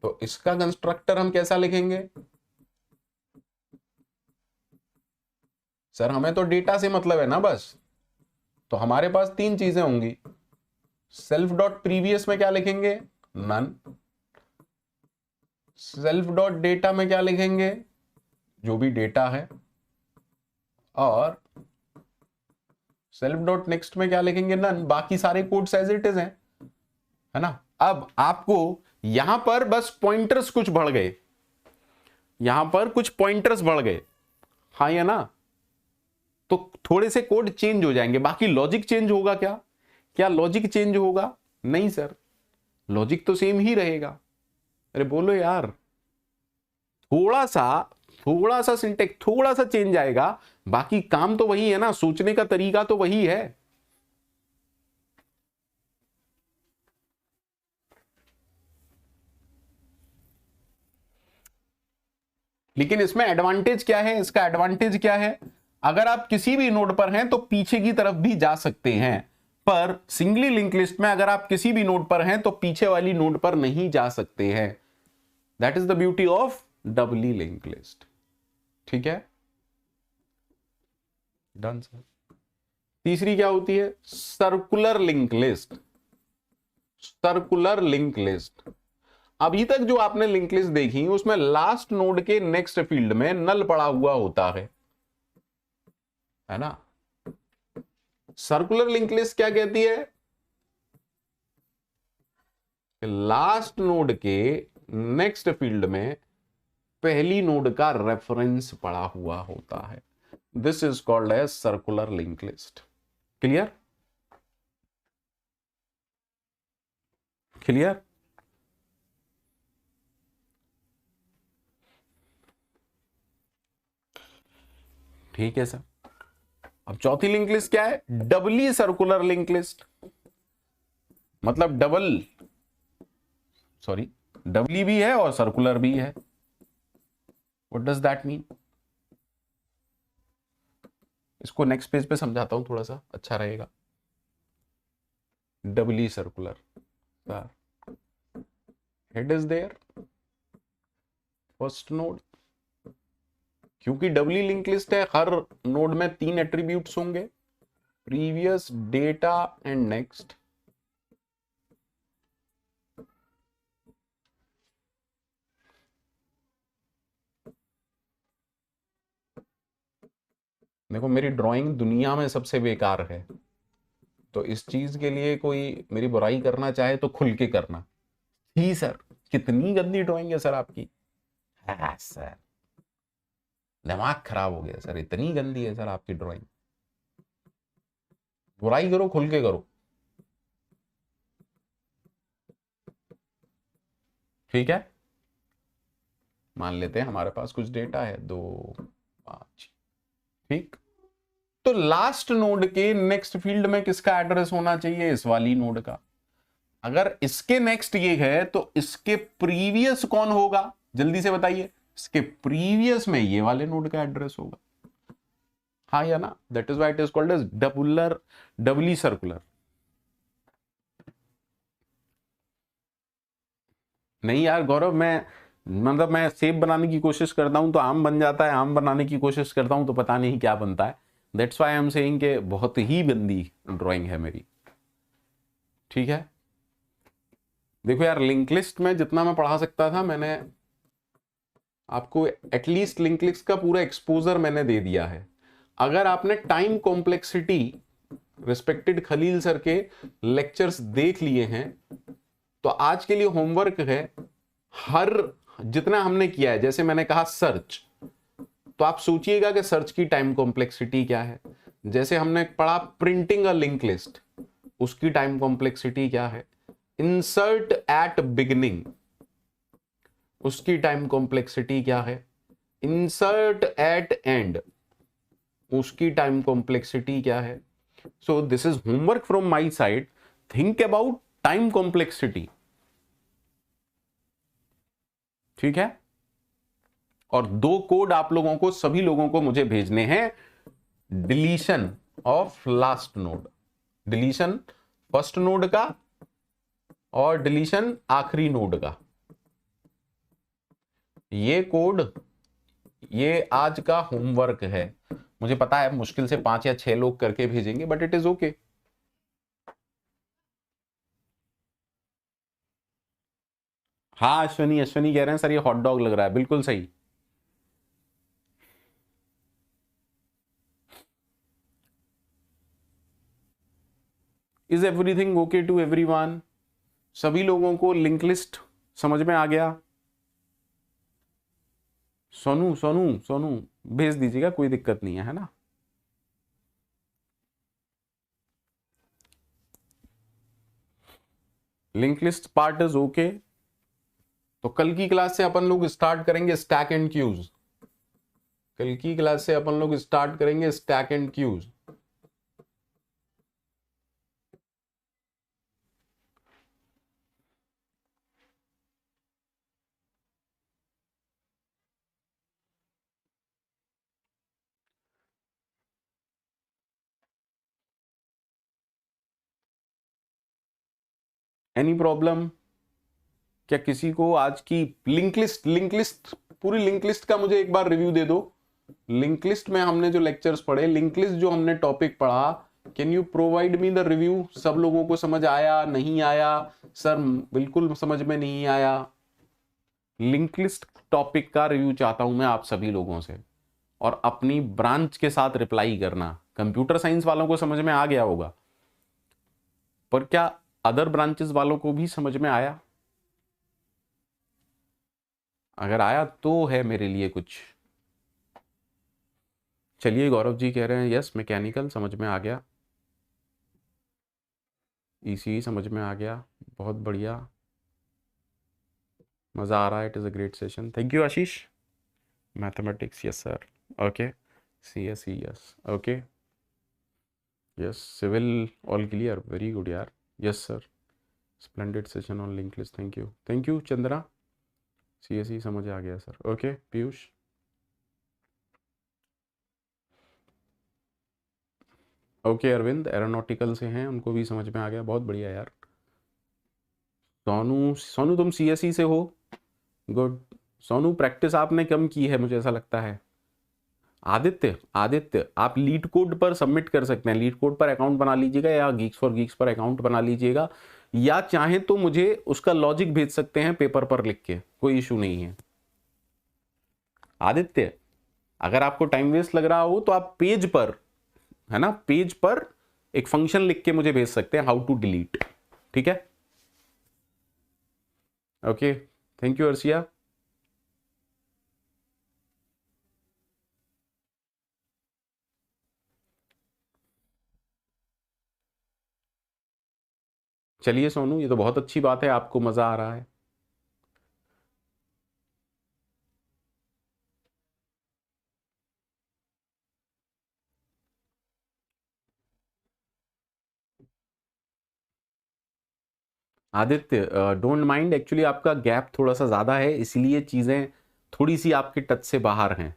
तो इसका कंस्ट्रक्टर हम कैसा लिखेंगे? सर हमें तो डेटा से मतलब है ना बस, तो हमारे पास 3 चीजें होंगी। सेल्फ डॉट प्रीवियस में क्या लिखेंगे? नन। सेल्फ डॉट डेटा में क्या लिखेंगे? जो भी डेटा है। और सेल्फ डॉट नेक्स्ट में क्या लिखेंगे? नन। बाकी सारे कोड्स एज इट इज हैं। है ना। अब आपको यहां पर बस पॉइंटर्स कुछ बढ़ गए, यहां पर कुछ पॉइंटर्स बढ़ गए, हाँ या ना, तो थोड़े से कोड चेंज हो जाएंगे, बाकी लॉजिक चेंज होगा क्या? क्या लॉजिक चेंज होगा? नहीं सर, लॉजिक तो सेम ही रहेगा। अरे बोलो यार, थोड़ा सा, थोड़ा सा सिंटेक्स थोड़ा सा चेंज आएगा, बाकी काम तो वही है ना, सोचने का तरीका तो वही है। लेकिन इसमें एडवांटेज क्या है, इसका एडवांटेज क्या है, अगर आप किसी भी नोड पर हैं तो पीछे की तरफ भी जा सकते हैं, पर सिंगली लिंक लिस्ट में अगर आप किसी भी नोड पर हैं तो पीछे वाली नोड पर नहीं जा सकते हैं। That is the beauty of doubly link list. ठीक है, डन सर। तीसरी क्या होती है? Circular link list. Circular link list, अभी तक जो आपने लिंक लिस्ट देखी उसमें लास्ट नोड के नेक्स्ट फील्ड में नल पड़ा हुआ होता है ना। सर्कुलर लिंक लिस्ट क्या कहती है? लास्ट नोड के नेक्स्ट फील्ड में पहली नोड का रेफरेंस पड़ा हुआ होता है। This is called as circular link list. Clear? Clear? ठीक है सर। अब चौथी लिंक लिस्ट क्या है? डबली सर्कुलर लिंक लिस्ट, मतलब डबल, सॉरी, डबली भी है और सर्कुलर भी है। What does that mean? इसको नेक्स्ट पेज पे समझाता हूं, थोड़ा सा अच्छा रहेगा। Doubly circular, head is there, first node, क्योंकि डबली लिंक लिस्ट है, हर नोड में 3 एट्रीब्यूट्स होंगे, प्रीवियस, डेटा एंड नेक्स्ट। देखो मेरी ड्राइंग दुनिया में सबसे बेकार है, तो इस चीज के लिए कोई मेरी बुराई करना चाहे तो खुल के करना। ही सर, कितनी गंदी ड्राइंग है सर आपकी। हाँ सर, दिमाग खराब हो गया सर, इतनी गंदी है सर आपकी ड्राइंग। बुराई करो, खुल के करो। ठीक है, मान लेते हैं हमारे पास कुछ डेटा है 2 5। ठीक, तो लास्ट नोड के नेक्स्ट फील्ड में किसका एड्रेस होना चाहिए? इस वाली नोड का। अगर इसके नेक्स्ट ये है तो इसके प्रीवियस कौन होगा? जल्दी से बताइए। इसके प्रीवियस में ये वाले नोड का एड्रेस होगा, हाँ या ना। That is why it is called as doubler, doubly circular. नहीं यार गौरव, मैं मतलब मैं सेब बनाने की कोशिश करता हूं तो आम बन जाता है, आम बनाने की कोशिश करता हूं तो पता नहीं क्या बनता है। That's why I am saying कि बहुत ही गंदी ड्राइंग है मेरी। ठीक है, देखो यार, लिंक लिस्ट में जितना मैं पढ़ा सकता था मैंने आपको एटलीस्ट लिंक लिस्ट का पूरा एक्सपोजर मैंने दे दिया है। अगर आपने time complexity respected Khalil sir के लेक्चर्स देख लिए हैं तो आज के लिए होमवर्क है, हर जितना हमने किया है, जैसे मैंने कहा सर्च, तो आप सोचिएगा कि सर्च की टाइम कॉम्प्लेक्सिटी क्या है। जैसे हमने पढ़ा प्रिंटिंग अ लिंक लिस्ट, उसकी टाइम कॉम्प्लेक्सिटी क्या है। इंसर्ट एट बिगिनिंग, उसकी टाइम कॉम्प्लेक्सिटी क्या है। इंसर्ट एट एंड, उसकी टाइम कॉम्प्लेक्सिटी क्या है। So this is homework from my side, think about time complexity. ठीक है, और 2 कोड आप लोगों को, सभी लोगों को मुझे भेजने हैं। Deletion of last node, deletion first node का और डिलीशन आखिरी नोड का। ये कोड, ये आज का होमवर्क है। मुझे पता है मुश्किल से 5 या 6 लोग करके भेजेंगे, बट इट इज ओके। हाँ अश्वनी, अश्वनी कह रहे हैं सर ये हॉट डॉग लग रहा है, बिल्कुल सही। Is everything okay to everyone? सभी लोगों को लिंक लिस्ट समझ में आ गया? सोनू सोनू सोनू भेज दीजिएगा, कोई दिक्कत नहीं है ना? Link list part is okay. तो कल की क्लास से अपन लोग स्टार्ट करेंगे स्टैक एंड क्यूज। कल की क्लास से अपन लोग स्टार्ट करेंगे stack and queues. Any problem? क्या किसी को आज की लिंक लिस्ट पूरी लिंक लिस्ट का मुझे एक बार रिव्यू दे दो। लिंक लिस्ट में हमने जो लेक्चर्स पढ़े, लिंक लिस्ट जो हमने टॉपिक पढ़ा, can you provide me the review? सब लोगों को समझ आया, नहीं आया? सर बिल्कुल समझ में नहीं आया। लिंक लिस्ट टॉपिक का रिव्यू चाहता हूं मैं आप सभी लोगों से, और अपनी ब्रांच के साथ रिप्लाई करना। कंप्यूटर साइंस वालों को समझ में आ गया होगा, पर क्या अदर ब्रांचेस वालों को भी समझ में आया? अगर आया तो है मेरे लिए कुछ। चलिए, गौरव जी कह रहे हैं यस मैकेनिकल समझ में आ गया, ईसी समझ में आ गया, बहुत बढ़िया, मज़ा आ रहा है, it is a great session, thank you Ashish. Mathematics yes sir, okay, CSE yes, okay, yes, civil all clear, very good यार, yes sir, splendid session on link list, thank you Chandra, CSE समझ आ गया sir, okay Piyush, okay Arvind aeronautical से हैं, उनको भी समझ में आ गया, बहुत बढ़िया यार। सोनू सोनू तुम सीएसई से हो, गुड। सोनू प्रैक्टिस आपने कम की है मुझे ऐसा लगता है। आदित्य आदित्य आप लीड कोड पर सबमिट कर सकते हैं, लीड कोड पर अकाउंट बना लीजिएगा, या गीक्स फॉर गीक्स पर अकाउंट बना लीजिएगा, या चाहें तो मुझे उसका लॉजिक भेज सकते हैं पेपर पर लिख के, कोई इशू नहीं है। आदित्य अगर आपको टाइम वेस्ट लग रहा हो तो आप पेज पर, है ना, पेज पर एक फंक्शन लिख के मुझे भेज सकते हैं, हाउ टू डिलीट, ठीक है? Okay, thank you Arshiya. चलिए सोनू, ये तो बहुत अच्छी बात है, आपको मजा आ रहा है। आदित्य डोंट माइंड, एक्चुअली आपका गैप थोड़ा सा ज्यादा है, इसलिए चीजें थोड़ी सी आपके टच से बाहर हैं,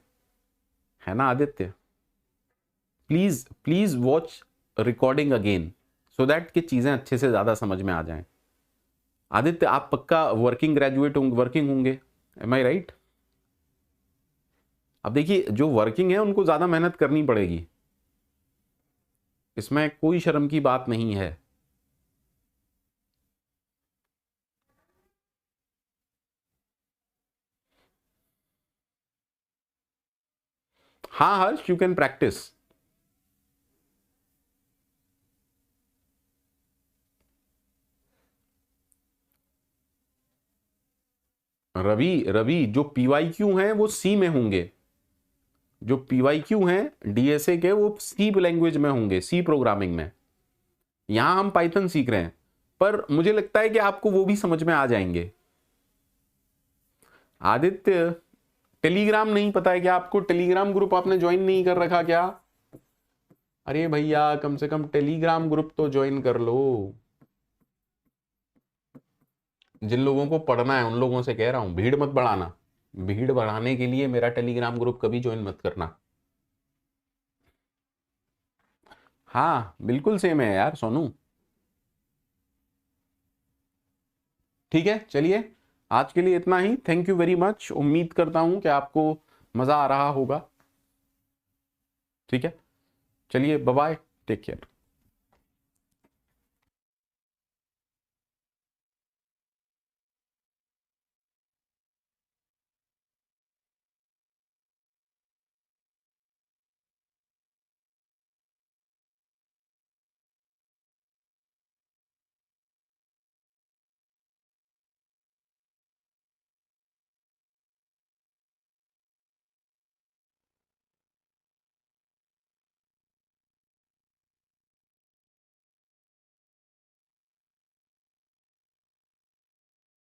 है ना Aditya? Please please watch recording again, so that कि चीजें अच्छे से ज्यादा समझ में आ जाएं। आदित्य आप पक्का वर्किंग ग्रेजुएट होंगे, वर्किंग होंगे, एम आई राइट? अब देखिए, जो वर्किंग है उनको ज्यादा मेहनत करनी पड़ेगी, इसमें कोई शर्म की बात नहीं है। हाँ Harsh, you can practice. Ravi Ravi जो पीवाईक्यू हैं वो सी में होंगे, जो पीवाईक्यू हैं डीएसए के वो सी लैंग्वेज में होंगे, सी प्रोग्रामिंग में। यहां हम पाइथन सीख रहे हैं, पर मुझे लगता है कि आपको वो भी समझ में आ जाएंगे। आदित्य टेलीग्राम नहीं पता है क्या आपको? टेलीग्राम ग्रुप आपने ज्वाइन नहीं कर रखा क्या? अरे भैया कम से कम टेलीग्राम ग्रुप तो ज्वाइन कर लो। जिन लोगों को पढ़ना है उन लोगों से कह रहा हूं, भीड़ मत बढ़ाना, भीड़ बढ़ाने के लिए मेरा टेलीग्राम ग्रुप कभी ज्वाइन मत करना। हाँ बिल्कुल सेम है यार सोनू। ठीक है, चलिए आज के लिए इतना ही, थैंक यू वेरी मच, उम्मीद करता हूं कि आपको मजा आ रहा होगा। ठीक है, चलिए बाय बाय, टेक केयर।